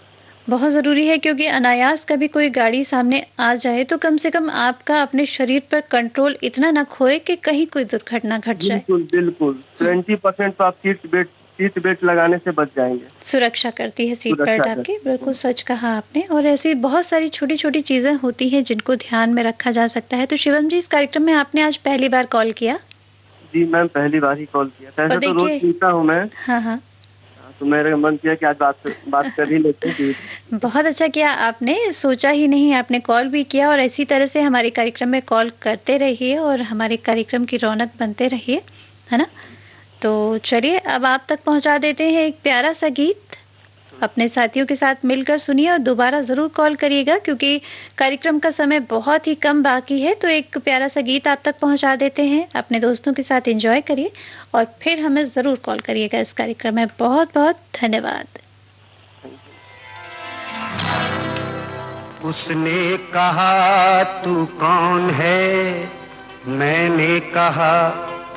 बहुत ज़रूरी है, क्योंकि अनायास कभी कोई गाड़ी सामने आ जाए तो कम से कम आपका अपने शरीर पर कंट्रोल इतना ना खोए कि कहीं कोई दुर्घटना घट जाए। बिल्कुल 20% तो आप सीट बेल्ट लगाने से बच जाएंगे। सुरक्षा करती है सीट बेल्ट आपकी, बिल्कुल सच कहा आपने। और ऐसी बहुत सारी छोटी छोटी चीजें होती हैं जिनको ध्यान में रखा जा सकता है। तो शिवम जी, इस कार्यक्रम में आपने आज पहली बार कॉल किया? जी मैम, पहली बार ही कॉल किया था। तो रोज सुनता हूँ मैं। हाँ, तो मेरा मन किया कि आज बात कर ही लेते हैं। बहुत अच्छा किया आपने, सोचा ही नहीं, आपने कॉल भी किया। और इसी तरह से हमारे कार्यक्रम में कॉल करते रहिए और हमारे कार्यक्रम की रौनक बनते रहिए, है ना? तो चलिए अब आप तक पहुंचा देते हैं एक प्यारा सा गीत। अपने साथियों के साथ मिलकर सुनिए और दोबारा ज़रूर कॉल करिएगा, क्योंकि कार्यक्रम का समय बहुत ही कम बाकी है। तो एक प्यारा सा गीत आप तक पहुंचा देते हैं, अपने दोस्तों के साथ एंजॉय करिए और फिर हमें ज़रूर कॉल करिएगा इस कार्यक्रम में। बहुत बहुत धन्यवाद। उसने कहा तू कौन है, मैंने कहा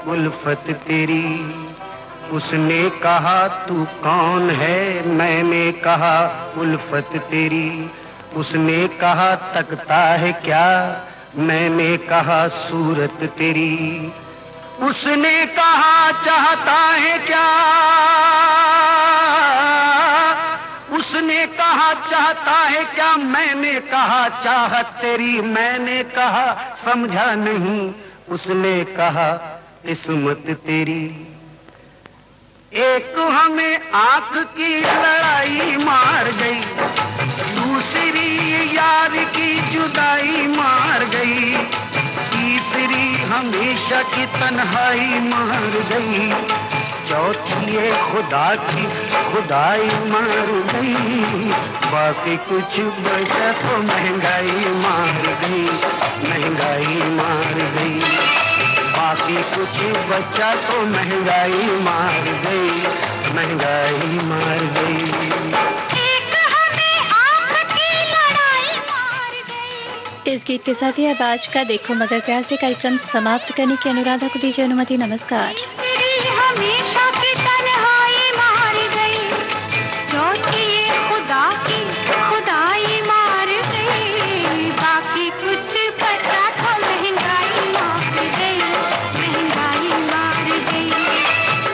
उल्फत तेरी। उसने कहा तू कौन है, मैंने कहा उल्फत तेरी। उसने कहा तकता है क्या, मैंने कहा सूरत तेरी। उसने कहा चाहता है क्या, उसने कहा चाहता है क्या, मैंने कहा चाहत तेरी। मैंने कहा समझा नहीं, उसने कहा किस्मत तेरी। एक हमें आंख की लड़ाई मार गई, दूसरी यार की जुदाई मार गई, तीसरी हमेशा की तन्हाई मार गई, चौथी ये खुदा की खुदाई मार गई। बाकी कुछ बचा तो महंगाई मार गई, महंगाई मार गई। बाकी कुछ बचा तो महंगाई मार गई, महंगाई मार गई। एक हमें आंख की लड़ाई मार गई। इस गीत के साथ ही अब आज का देखो मगर प्यार से कार्यक्रम समाप्त करने की अनुराधा को दीजिए अनुमति। नमस्कार। हमेशा की तन्हाई मार गई, चौथी ये खुदा की खुदाई मार गई। बाकी कुछ बचा तो महंगाई मार गई, महंगाई मार गई।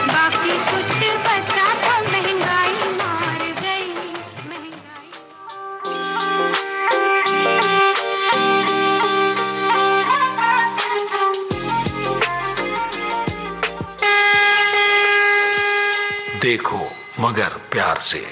बाकी कुछ बचा तो महंगाई मार गई, महंगाई। देखो मगर प्यार से।